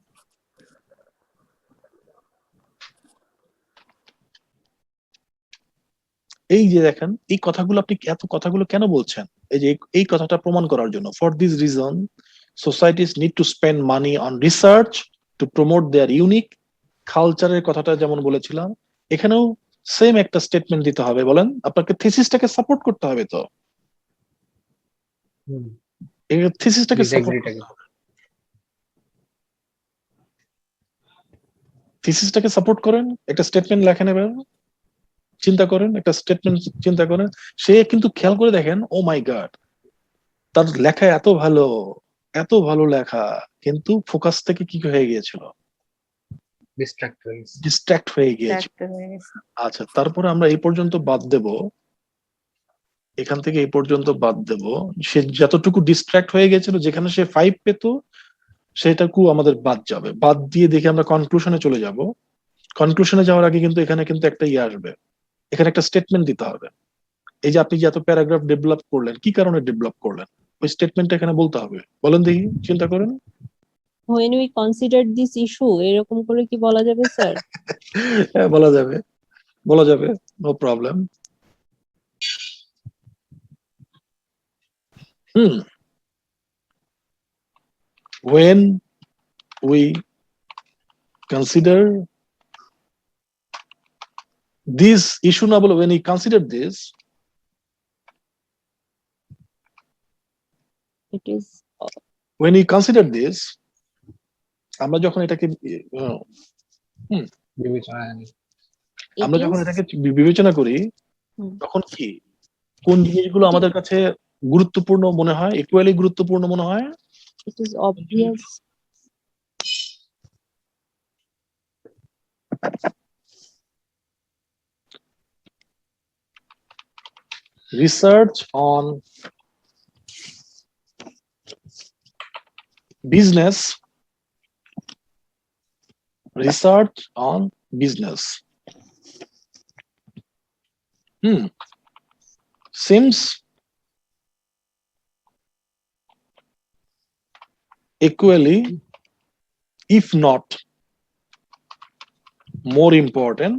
এই যে দেখেন, এই কথাগুলো আপনি এত কথাগুলো কেন বলছেন? এই যে এই কথাটা প্রমাণ করার জন্য, for this reason societies need to spend money on research to promote there unique কালচারের কথাটা যেমন বলেছিলাম, এখানেও সেম একটা স্টেটমেন্ট দিতে হবে। বলেন, আপনাকে থিসিসটাকে সাপোর্ট করতে হবে, তো এই থিসিসটাকে সাপোর্ট ডিসএগ্রিটাকে। করতে হবে। থিসিসটাকে সাপোর্ট করেন, একটা স্টেটমেন্ট লেখেন, এবার চিন্তা করেন, একটা স্টেটমেন্ট চিন্তা করেন। সে কিন্তু খেয়াল করে দেখেন, ও মাই গড, তার লেখা এত ভালো লেখা, কিন্তু ফোকাস থেকে কি হয়ে গিয়েছিল? ডিস্ট্রাক্ট হয়ে গিয়েছিল। আচ্ছা, তারপরে আমরা এই পর্যন্ত বাদ দেব, এখান থেকে এই পর্যন্ত বাদ দেব। সে যতটুকু ডিস্ট্রাক্ট হয়ে গেছিল, যেখানে সে 5 পেত, সেটাকু আমাদের বাদ যাবে। বাদ দিয়ে দেখে আমরা কনক্লুশনে চলে যাব। কনক্লুশনে যাওয়ার আগে কিন্তু এখানে কিন্তু একটা আসবে, এখানে একটা স্টেটমেন্ট দিতে হবে। এই যে আপনি যে এত প্যারাগ্রাফ ডেভেলপ করলেন, কি কারণে ডেভেলপ করলেন, ওই স্টেটমেন্টটা এখানে বলতে হবে। বলেন দেখি, চিন্তা করেন। when we considered this issue এরকম করে কি বলা যাবে স্যার? হ্যাঁ, বলা যাবে, no problem. when we consider this issue, না বলে when we consider this, It is when we consider this, আমরা যখন এটাকে আমরা যখন এটাকে বিবেচনা করি, তখন কি কোন জিনিসগুলো আমাদের কাছে গুরুত্বপূর্ণ মনে হয়, ইকুয়ালি গুরুত্বপূর্ণ মনে হয়? it is obvious. Research on business, research on business seems equally, if not more important,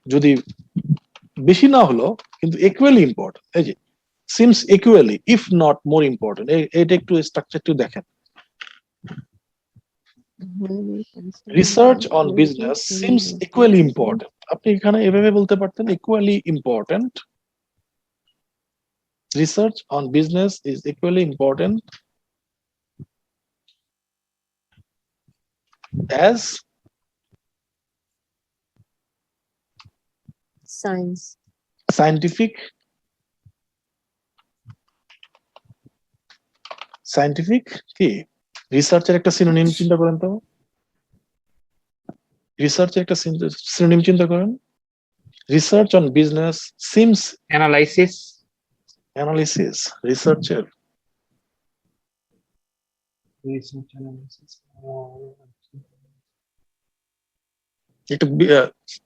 যদি বেশি না হলো কিন্তু equally important। এই যে seems equally, if not more important, এটা একটু স্ট্রাকচার একটু দেখেন। Research on business seems equally important, আপনি এখানে এভাবে বলতে পারতেন, equally important, research on business is equally important as Science. scientific কি রিসার্চের একটা সিনোনিম চিন্তা করেন তো, রিসার্চের একটা সিনোনিম চিন্তা করেন। Research on business seems analysis, রিসার্চের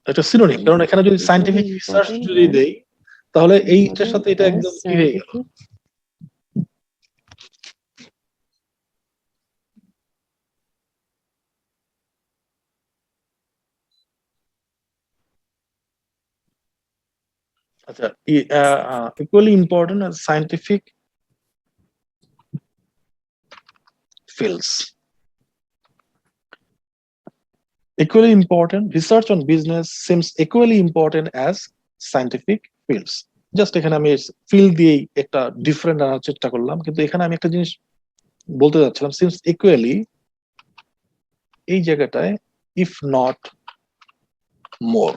একটা সিনোনিম, কারণ এখানে যদি সায়েন্টিফিক রিসার্চ যদি দেই, তাহলে এইটার সাথে এটা একদম কি হয়ে গেল। আচ্ছা, equally important as scientific fields. Equally important, research on business seems equally important as scientific fields. Just এখানে আমি ফিল দিয়েই একটা ডিফারেন্ট আনার চেষ্টা করলাম, কিন্তু এখানে আমি একটা জিনিস বলতে যাচ্ছিলাম, সিন্স ইকুয়ালি এই জায়গাটায় ইফ নট মোর,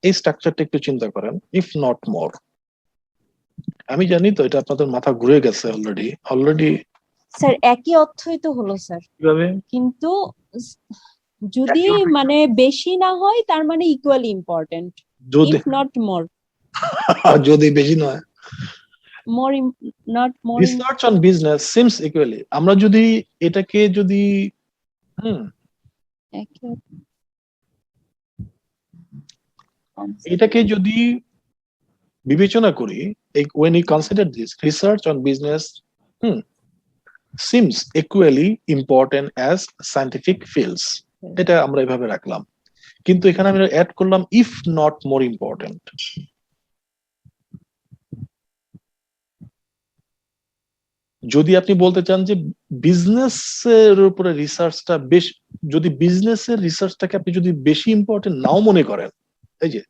এই স্ট্রাকচারটা একটু চিন্তা করেন, ইফ নট মোর। আমি জানি তো এটা আপনাদের মাথা ঘুরে গেছে অলরেডি স্যার একই অর্থই তো হলো স্যার, কিভাবে কিন্তু যদি মানে বেশি না হয় তার মানে ইকুয়ালি ইম্পর্টেন্ট, যদি ইফ নট মোর, যদি বেশি নয়, more not more research on business seems equally, আমরা যদি এটাকে যদি এটাকে যদি বিবেচনা করি, when we consider this research on business seems equally important as scientific fields, এটা আমরা এভাবে রাখলাম, কিন্তু এখানে আমি অ্যাড করলাম if not more important। যদি আপনি বলতে চান যে বিজনেসের উপরে রিসার্চটা বেশ, যদি বিজনেসের রিসার্চটাকে আপনি যদি বেশি ইম্পর্টেন্ট নাও মনে করেন, এই যে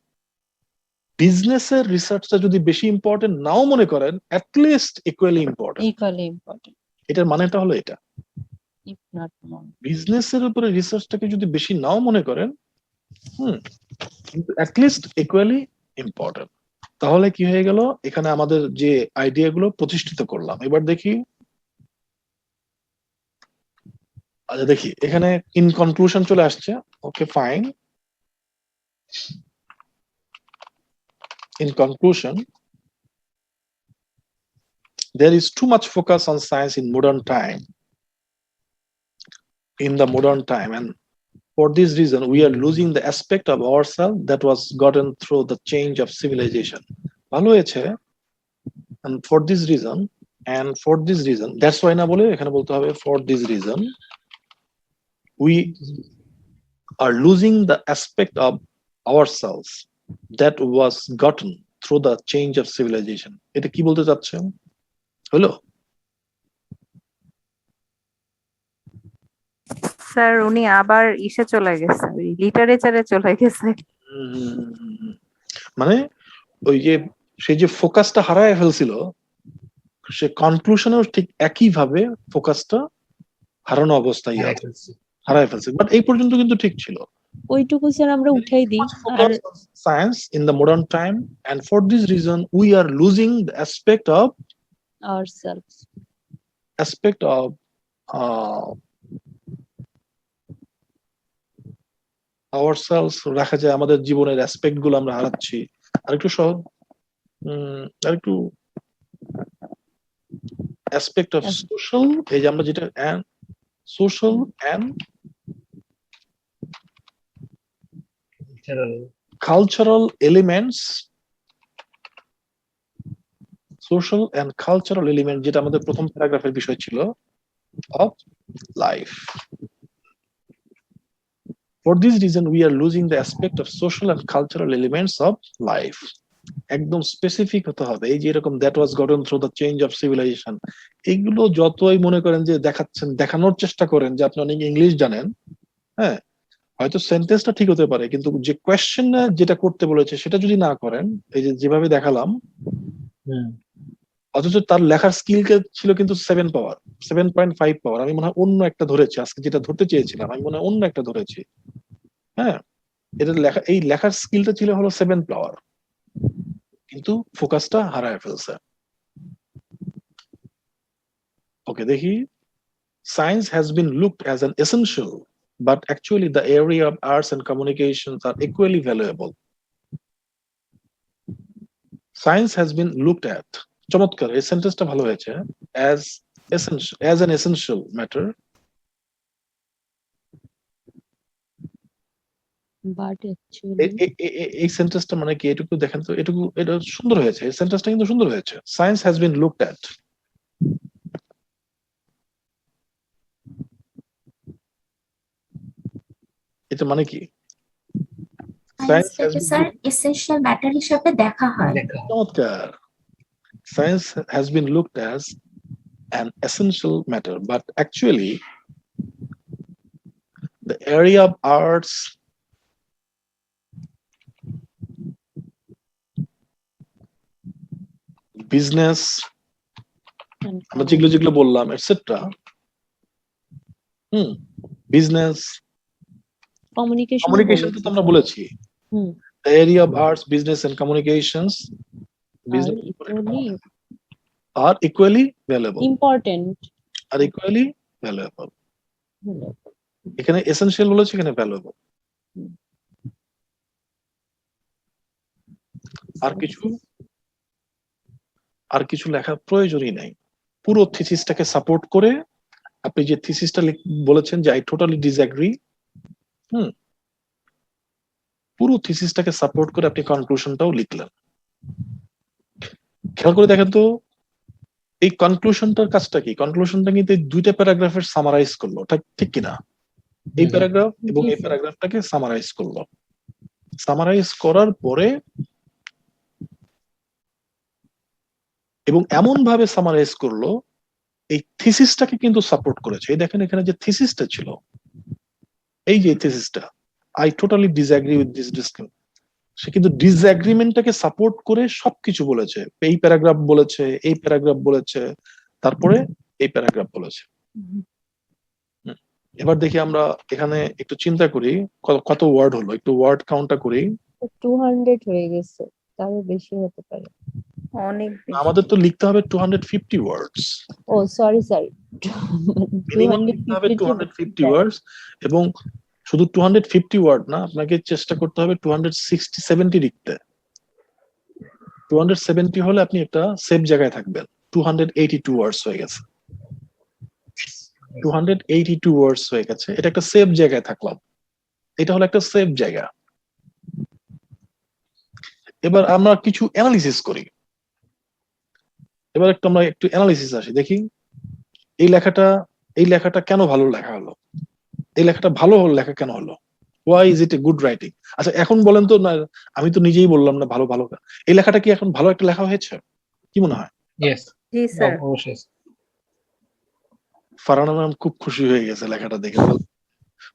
বিজনেসের রিসার্চটা যদি বেশি ইম্পর্টেন্ট নাও মনে করেন, অ্যাটলিস্ট ইকুয়ালি ইম্পর্টেন্ট, এটার মানেটা হলো এটা, ইফ নট মোর। বিজনেসের উপরে রিসার্চটাকে যদি বেশি নাও মনে করেন, কিন্তু অ্যাটলিস্ট ইকুয়ালি ইম্পর্টেন্ট। তাহলে কি হয়ে গেল, এখানে আমাদের যে আইডিয়া গুলো প্রতিষ্ঠিত করলাম। এবার দেখি, আচ্ছা দেখি এখানে ইন কনক্লুশন চলে আসছে। Okay fine, in conclusion, there is too much focus on science in modern time, and for this reason we are losing the aspect of ourselves that was gotten through the change of civilization. ভালো হয়েছে, and for this reason that's why না বলে এখানে বলতে হবে for this reason we are losing the aspect of ourselves that was gotten through the change of civilization. এটা কি বলতে চাচ্ছেন? হলো স্যার উনি আবার ইসে চলে গেছে, লিটারেচারে চলে গেছে। মানে ওই যে সে যে ফোকাসটা হারায় ফেলছিল, সে কনক্লুশনেও ঠিক একই ভাবে ফোকাসটা হারানো অবস্থায় হারায় ফেলছে, বাট এই পর্যন্ত কিন্তু ঠিক ছিল। ওইটুকু স্যার আমরা উঠাই দিই। আর science in the modern time, and for this reason we are losing the aspect of ourselves রাখা যায়, আমাদের জীবনের অ্যাসপেক্ট গুলো আমরা হারাচ্ছি। আরেকটু সহজ, আরেকটু অ্যাসপেক্ট অফ সোশ্যাল, এই যে আমরা যেটা social and cultural elements, social and cultural element, যেটা আমাদের প্রথম প্যারাগ্রাফের বিষয় ছিল, of life. For this reason we are losing the aspect of social and cultural elements of life. একদম স্পেসিফিক হতে হবে, এই যে এরকম that was gotten through the change of civilization, এগুলো যতই মনে করেন যে দেখাচ্ছেন, দেখানোর চেষ্টা করেন যে আপনি অনেক ইংলিশ জানেন, হ্যাঁ হয়তো সেন্টেন্সটা ঠিক হতে পারে, কিন্তু যে কোয়েশ্চেন যেটা করতে বলেছে সেটা যদি না করেন, এই যে যেভাবে দেখালাম, অথচ তার লেখার স্কিল ছিল কিন্তু 7.5 পাওয়ার। আমি মনে হয় অন্য একটা ধরেছি, আজকে যেটা ধরতে চেয়েছিলাম আমি মনে হয় অন্য একটা ধরেছি, হ্যাঁ এটা লেখা, এই লেখার স্কিলটা ছিল হলো 7 পাওয়ার, কিন্তু ফোকাসটা হারায় ফেলছে। ওকে দেখি, science has been looked as an essential, but actually the area of arts and communications are equally valuable. Science has been looked at, চমৎকার, এই সেন্টেন্সটা ভালো হয়েছে, as an essential matter, but actually এই সেন্টেন্সটা মানে কি, এটুকু দেখেন তো, এটা সুন্দর হয়েছে, এই সেন্টেন্সটা কিন্তু সুন্দর হয়েছে, science has been looked at, এটা মানে কি, সায়েন্সটাকে স্যার এসেনশিয়াল ম্যাটার হিসেবে দেখা হয়। চমৎকার, science has been looked as an essential matter, but actually the area of arts business, and আমরা যেগুলো যেগুলো বললাম এটসেট্রা। বিজনেস, communication কমিউনিকেশন তো আমরা বলেছি, হুম। the area of arts, business and communications are equally are equally valuable, important. are equally valuable। এখানে এসেনশিয়াল বলেছে, এখানে ভ্যালুয়েবল। আর কিছু লেখার প্রয়োজনই নাই। পুরো থিসিসটাকে সাপোর্ট করে আপনি যে থিসিসটা বলেছেন যে আই টোটালি ডিসএগ্রি, পুরো থিসিসটাকে সাপোর্ট করে আপনি কনক্লুশনটাও লিখলেন। খেয়াল করে দেখেন তো এই কনক্লুশনটার কাজটা কি? কনক্লুশনটা কিন্তু এই দুইটা প্যারাগ্রাফের সামারাইজ করলো, ঠিক কিনা? এই প্যারাগ্রাফ এবং এই প্যারাগ্রাফটাকে সামারাইজ করলো। সামারাইজ করার পরে এবং এমন ভাবে সামারাইজ করলো এই থিসিসটাকে কিন্তু সাপোর্ট করেছে। এই দেখেন এখানে যে থিসিসটা ছিল, এই যে থিসিসটা I totally disagree with this discussion, সে কিন্তু ডিসএগ্রিমেন্টটাকে সাপোর্ট করে সবকিছু বলেছে। এই প্যারাগ্রাফ বলেছে, এই প্যারাগ্রাফ বলেছে, তারপরে এই প্যারাগ্রাফ বলেছে। এবার দেখি আমরা এখানে একটু চিন্তা করি কত ওয়ার্ড হলো, একটু ওয়ার্ড কাউন্টটা করি। 200 হয়ে গেছে, তারও বেশি হতে পারে। অনেক বেশি। আমাদের তো লিখতে হবে 250 ওয়ার্ডস। ও সরি মিনিমাম লিখতে হবে 250 ওয়ার্ডস, এবং শুধু 250 ওয়ার্ড না, আপনাকে চেষ্টা করতে হবে 260-70 লিখতে। 270 হলে আপনি একটা সেফ জায়গায় থাকবেন। 282 ওয়ার্ডস হয়ে গেছে, 282 ওয়ার্ডস হয়ে গেছে, এটা একটা সেফ জায়গায় থাকলাম। এটা হলো একটা সেফ জায়গা। এবার আমরা কিছু অ্যানালিসিস করি। এবার আমরা একটু অ্যানালিসিস আসি, দেখি এই লেখাটা কেন ভালো লেখা হলো, এই লেখাটা ভালো লেখা কেন হলো, why is it a good writing. আচ্ছা এখন বলেন তো, না আমি তো নিজেই বললাম না ভালো ভালো, এই লেখাটা কি এখন ভালো একটা লেখা হয়েছে? কি মনে হয়? ইয়েস, জি স্যার। অবশ্যই। ফারহানা ম্যাম খুব খুশি হয়ে গেছে লেখাটা দেখে,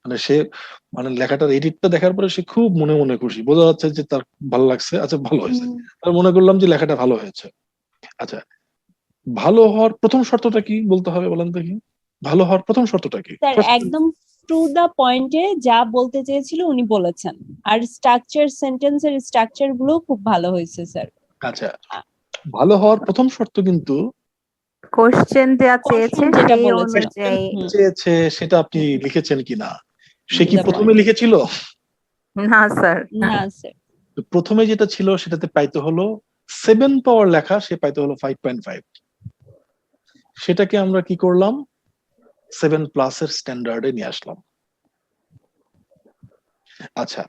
মানে সে লেখাটার এডিটটা দেখার পরে সে খুব মনে মনে খুশি, বোঝা যাচ্ছে যে তার ভালো লাগছে। আচ্ছা ভালো হয়েছে, তার মনে করলাম যে লেখাটা ভালো হয়েছে। আচ্ছা ভালো হওয়ার প্রথম শর্তটা কি বলতে হবে বলেন তো? কি ভালো হওয়ার প্রথম শর্তটা কি? স্যার একদম টু দা পয়েন্টে যা বলতে চেয়েছিল উনি বলেছেন, আর সেন্টেন্সের স্ট্রাকচার গুলো খুব ভালো হয়েছে স্যার। আচ্ছা ভালো হওয়ার প্রথম শর্ত কিন্তু কোশ্চেন যা চেয়েছে যেটা সেই বলেছেন। অনুযায়ী। চেয়েছে সেটা আপনি লিখেছেন কিনা, সে কি বুঝতে প্রথমে লিখেছিল? না স্যার। না স্যার, প্রথমে যেটা ছিল সেটাতে পাইতে হলো 7 পাওয়ার লেখা, সে পাইতে হলো 5.5। সেটাকে আমরা কি করলাম, 7+ এর স্ট্যান্ডার্ডে নিয়ে আসলাম। আচ্ছা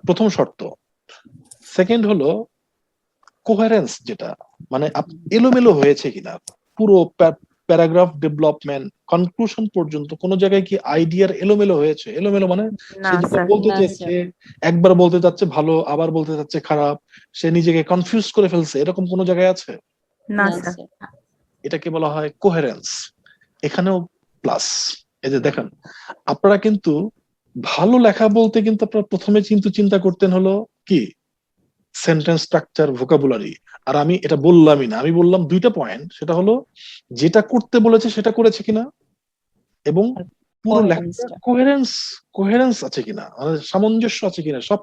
প্রথম শর্ত। সেকেন্ড হলো কোহেরেন্স, যেটা মানে এলোমেলো হয়েছে কিনা, পুরো প্যারাগ্রাফ ডেভেলপমেন্ট কনক্লুশন পর্যন্ত কোন জায়গায় কি আইডিয়ার এলোমেলো হয়েছে? এলোমেলো মানে না সে যেটা স্যার। বলতে না চাচ্ছে একবার বলতে যাচ্ছে ভালো, আবার বলতে যাচ্ছে খারাপ, সে নিজেকে কনফিউজ করে ফেলছে, এরকম কোন জায়গায় আছে? না না স্যার। স্যার। এটাকে বলা হয় কোহেরেন্স। এখানেও প্লাস। এই যে দেখেন, আপনারা কিন্তু ভালো লেখা বলতে কিন্তু আপনারা প্রথমে কিন্তু চিন্তা করতেন হলো কি সেন্টেন্স স্ট্রাকচার, ভোকাবুলারি। আর আমি এটা বললামই না, আমি বললাম দুইটা পয়েন্ট, সেটা হলো যেটা করতে বলেছে সেটা করেছে কিনা, এবং পুরো লেখাটা কোহেরেন্স আছে কিনা, মানে সামঞ্জস্য আছে কিনা, সব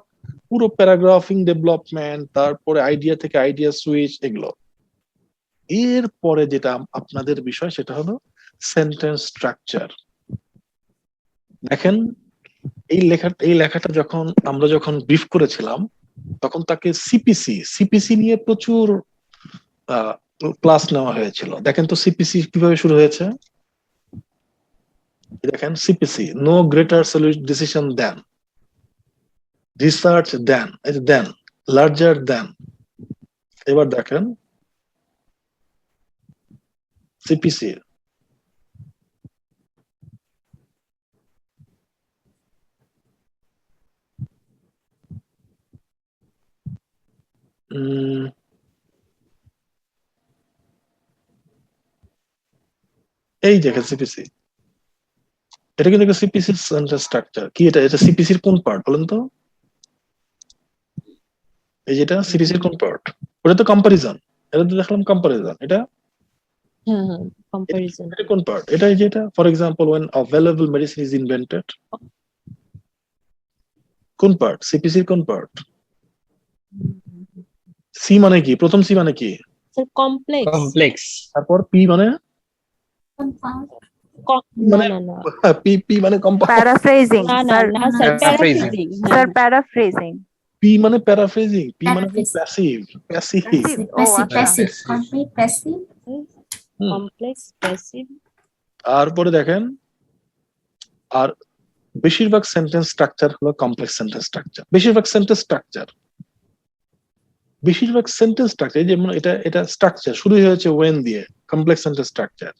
পুরো প্যারাগ্রাফিং ডেভেলপমেন্ট, তারপরে আইডিয়া থেকে আইডিয়া সুইচ, এগুলো। এরপরে যেটা আপনাদের বিষয় সেটা হলো সেন্টেন্স স্ট্রাকচার। দেখেন এই লেখাটা আমরা যখন ব্রিফ করেছিলাম তখন তাকে সিপিসি নিয়ে প্রচুর ক্লাস নেওয়া হয়েছিল। দেখেন তো সিপিসি কিভাবে শুরু হয়েছে। দেখেন সিপিসি, নো গ্রেটার ডিসিশন দেন, রিসার্চ দেন, লার্জার দেন। এবার দেখেন সিপিসি, এই দেখেন সিপিসি, এটা কিন্তু একটা সিপিসি স্ট্রাকচার। কি এটা সিপিসির কোন পার্ট বলেন তো? এই যেটা সিপিসির কোন পার্ট? ওটা তো কম্পারিজন, এটা তো দেখলাম কম্পারিজন। এটা হ্যাঁ হ্যাঁ কম্পারিজন। এটা কোন পার্ট? এটা এই যে এটা for example when available medicine is invented, কোন পার্ট? সিপিসির কোন পার্ট? সি মানে কি? প্রথম সি মানে কি? Sir complex. কমপ্লেক্স। তারপর পি মানে compound, না না না পি পি মানে কম্পাউন্ড, প্যারাফ্রেজিং না না স্যার, না sir Paraphrasing. Paraphrasing. Sir paraphrasing. P মানে প্যারাফ্রেজিং, পি মানে Paraphrase. Passive, passive. Passive. Oh, passive, আচ্ছা। passive, Passive. complete passive, complex passive. তারপরে দেখেন, আর বেশিরভাগ সেন্টেন্স স্ট্রাকচার হলো কমপ্লেক্স সেন্টেন্স স্ট্রাকচার। বেশিরভাগ সেন্টেন্স স্ট্রাকচার যেমন এটা এটা স্ট্রাকচার শুরু হয়েছে ওয়েন দিয়ে, কমপ্লেক্স সেন্টেন্স স্ট্রাকচার।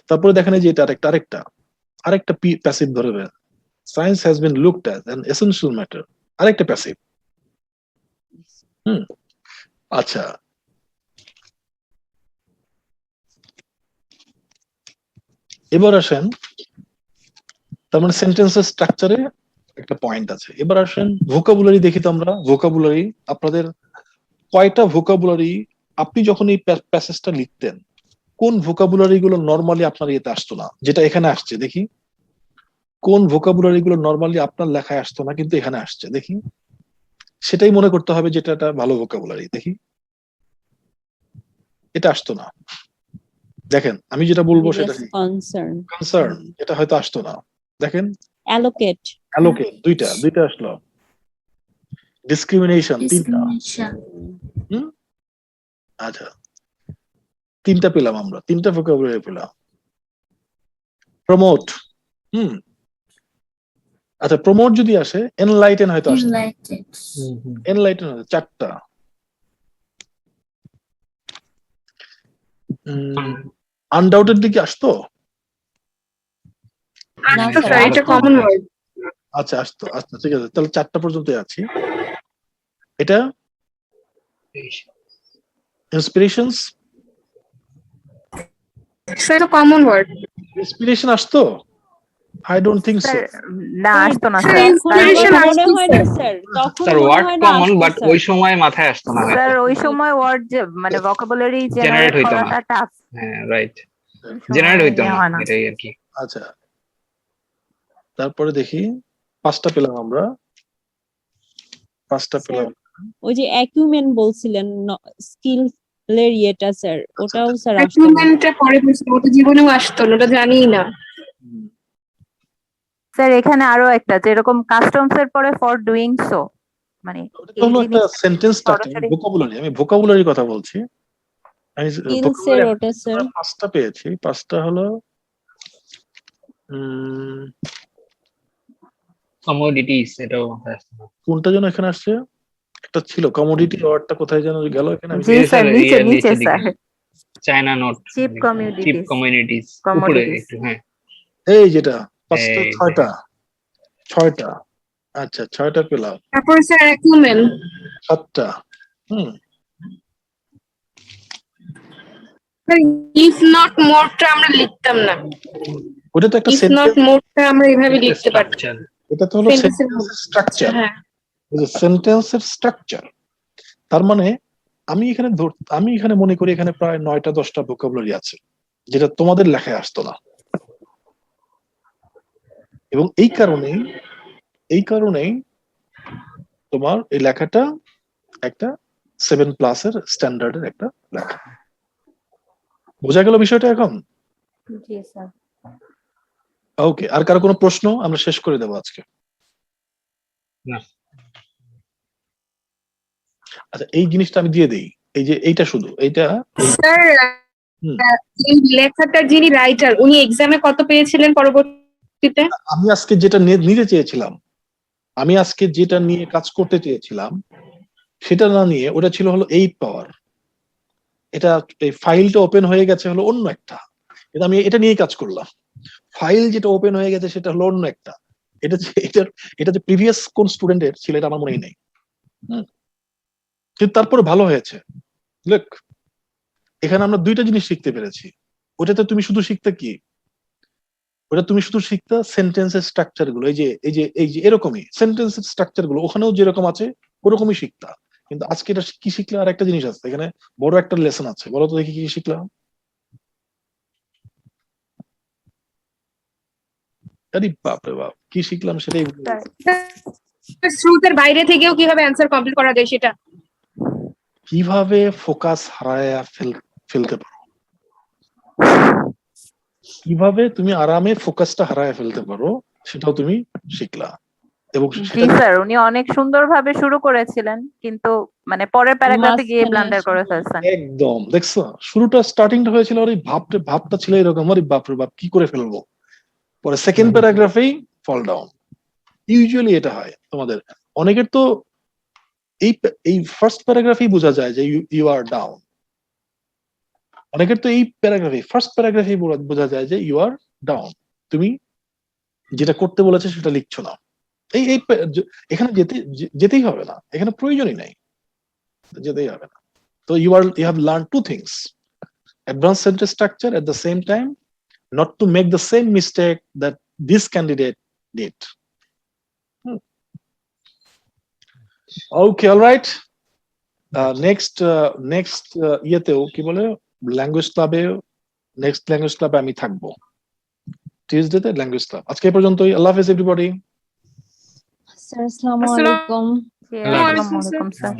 তারপরে দেখেন এই যে এটা আরেকটা প্যাসিভ ধরবে, science has been looked as an essential matter, আরেকটা প্যাসিভ। আচ্ছা, এবার আসেন, তার মানে সেন্টেন্সের স্ট্রাকচারে একটা পয়েন্ট আছে। এবার আসেন ভোকাবুলারি দেখি তো আমরা। ভোকাবুলারি আপনাদের কয়টা ভোকাবুলারি আপনি যখন এই প্যাসেজটা লিখতেন, কোন ভোকাবুলারি গুলো নর্মালি আপনার ইয়েতে আসতো না, যেটা এখানে আসছে দেখি। কোন ভোকাবুলারি গুলো নর্মালি আপনার লেখায় আসতো না কিন্তু এখানে আসছে দেখি, সেটাই মনে করতে হবে যেটা একটা ভালো ভোকাবুলারি। দেখি, এটা আসতো না। দেখেন আমি যেটা বলবো সেটা কনসার্ন। কনসার্ন, এটা হয়তো আসতো না। দেখেন অ্যালোকেট। অ্যালোকেট, দুইটা আসলো। ডিসক্রিমিনেশন, তিনটা। discrimination, আচ্ছা, তিনটা পেলাম আমরা, তিনটা ভোকাবুলারি পেলাম। প্রমোট, আচ্ছা প্রমোট যদি আসে, এনলাইটেন হয়তো আসতো, enlightened, এনলাইটেন চারটা। আনডাউটেডলি কি আসতো? আসতো স্যার, এটা কমন ওয়ার্ড। আচ্ছা আসতো, আচ্ছা ঠিক আছে, তাহলে চারটা পর্যন্ত আছি। এটা ইন্সপিরেশনস, স্যার এটা কমন ওয়ার্ড। ইন্সপিরেশন আসতো? I don't think so. Sir না, আসতো না স্যার, স্যার। inspiration মনে আসতো, হয় না স্যার, তখন স্যার মনে ওয়ার্ড হয় না কমন, আসতো বাট স্যার। ওই সময় মাথায় আসতো না স্যার হয়তো। ওই সময় ওয়ার্ড যে মানে ভোকাবুলারি Generate জেনারেট হইতো না। করাটা টাফ। হ্যাঁ রাইট, জেনারেট হইতো না, হয় না। এটাই আর কি। আচ্ছা, তারপরে দেখি, পাঁচটা পেলাম আমরা, পাঁচটা পেলাম। ওই যে অ্যাকিউমেন বলছিলেন, স্কিলের ইয়েটা স্যার, ওটাও স্যার আসতো না। অ্যাচিভমেন্টটা পরে বলছি, ওটা জীবনেও আসতো না, ওটা জানিই না। স্যার এখানে আরো একটা, যেরকম কাস্টমস এর পরে ফর ডুইং সো, মানে ওটা তো হলো একটা সেন্টেন্স স্ট্রাকচার, সরাসরি ভোকাবুলারি, আমি ভোকাবুলারির কথা বলছি। আমি স্কিলস এর ওটা স্যার। পাঁচটা পেয়েছি, পাঁচটা হলো কমোডিটিস, এটাও মাথায় আসতো না। কোনটা যেন এখানে আসছে, একটা ছিল কমোডিটি, ওয়ার্ডটা কোথায় যেন গেল এখানে। আমি জি স্যার, নিচে নিচে দিকে। Sir, China note, cheap cheap communities. Communities, উপরে Commodities. একটু। হ্যাঁ এই যেটা পাঁচটা, এই যে। ছয়টা। আচ্ছা, ছয়টা পেলাম। তারপর স্যার অ্যাকুমেন। সাতটা। ইফ নট মোরটা আমরা লিখতাম না, ওটা তো একটা ইফ নট মোরটা আমরা এইভাবে লিখতে পারতাম। এটা তো হলো Sentence এর সেন্টেন্সের স্ট্রাকচার, হ্যাঁ, সেন্টেন্সের স্ট্রাকচার। তার মানে আমি এখানে মনে করি এখানে প্রায় 9টা-10টা ভোকাবুলারি আছে যেটা তোমাদের লেখায় আসতো না, এবং এই কারণেই তোমার এই লেখাটা একটা 7+ এর স্ট্যান্ডার্ডের একটা লেখা। বোঝা গেল বিষয়টা এখন? জি স্যার। ওকে, আর কারো কোনো প্রশ্ন? আমরা শেষ করে দেবো আজকে। না। আচ্ছা, এই জিনিসটা আমি দিয়ে দিই, এই যে এইটা শুধু এইটা স্যার এই লেখাটার যিনি রাইটার, উনি এক্সামে কত পেয়েছিলেন পরবর্তীতে? আমি আজকে যেটা নিতে চেয়েছিলাম, আমি আজকে যেটা নিয়ে কাজ করতে চেয়েছিলাম সেটা না নিয়ে, ওটা ছিল হলো 8 পাওয়ার। এটা এই ফাইলটা ওপেন হয়ে গেছে হলো অন্য একটা, কিন্তু আমি এটা নিয়ে কাজ করলাম। ফাইল যেটা ওপেন হয়ে গেছে সেটা হলো অন্য একটা। এটা যে প্রিভিয়াস কোন স্টুডেন্টের ছিল এটা আমার মনেই নেই, কিন্তু তারপরে ভালো হয়েছে। লুক, এখানে আমরা দুইটা জিনিস শিখতে পেরেছি। ওটাতে তুমি শুধু শিখতে কি, ওটা তুমি শুধু শিখতে সেন্টেন্সের স্ট্রাকচার গুলো, এই যে এরকমই সেন্টেন্সের স্ট্রাকচার গুলো ওখানেও যেরকম আছে ওরকমই শিখতা। কিন্তু আজকে এটা কি শিখলে, আর একটা জিনিস আছে এখানে, বড় একটা লেসন আছে। বলো তো দেখি কি শিখলাম? আরে বাপরে বাপ, কি শিখলাম সেটাই ভুলে গেছি। স্রোতের বাইরে থেকেও কিভাবে অ্যান্সার কমপ্লিট করা যায় সেটা। কিভাবে ফোকাস হারায়া ফেলতে পারো, কিভাবে তুমি আরামে ফোকাসটা হারায় ফেলতে পারো, সেটাও তুমি শিখলা। এবং জি সেটা স্যার, উনি অনেক সুন্দরভাবে শুরু করেছিলেন কিন্তু মানে পরের প্যারাগ্রাফে গিয়ে মাঝখানে ব্লান্ডার করে এসে- ফেলছেন। একদম দেখছো, শুরুটা হয়েছিল আর এই ভাবটা ছিল এরকম, আরে বাপরে বাপ কি করে ফেলবো, পরে সেকেন্ড প্যারাগ্রাফেই ফল ডাউন। ইউজুয়ালি এটা হয় তোমাদের অনেকের। তো এই ফার্স্ট প্যারাগ্রাফেই বোঝা যায় যে ইউ আর ডাউন। অনেকের তো এই ফার্স্ট প্যারাগ্রাফেই বোঝা যায় যে ইউ আর ডাউন, তুমি যেটা করতে বলেছে সেটা লিখছো না। এখানে যেতেই হবে না, এখানে প্রয়োজনই নাই, যেতেই হবে না। তো you have learn two things: advanced sentence structure, at the same time not to make the same mistake that this candidate did. Okay, all right. Next ইয়েতেও কি বলে, ল্যাঙ্গুয়েজ ক্লাবে, নেক্সট ল্যাঙ্গুয়েজ ক্লাবে আমি থাকবো টিউসডেতে, ল্যাঙ্গুয়েজ ক্লাব। আজকে এই পর্যন্তই। আল্লাহ হাফেজ এভরিবডি। স্যার আসসালামু আসসালামু আলাইকুম। জি, আল্লাহ হাফেজ। আসসালামু আলাইকুম স্যার।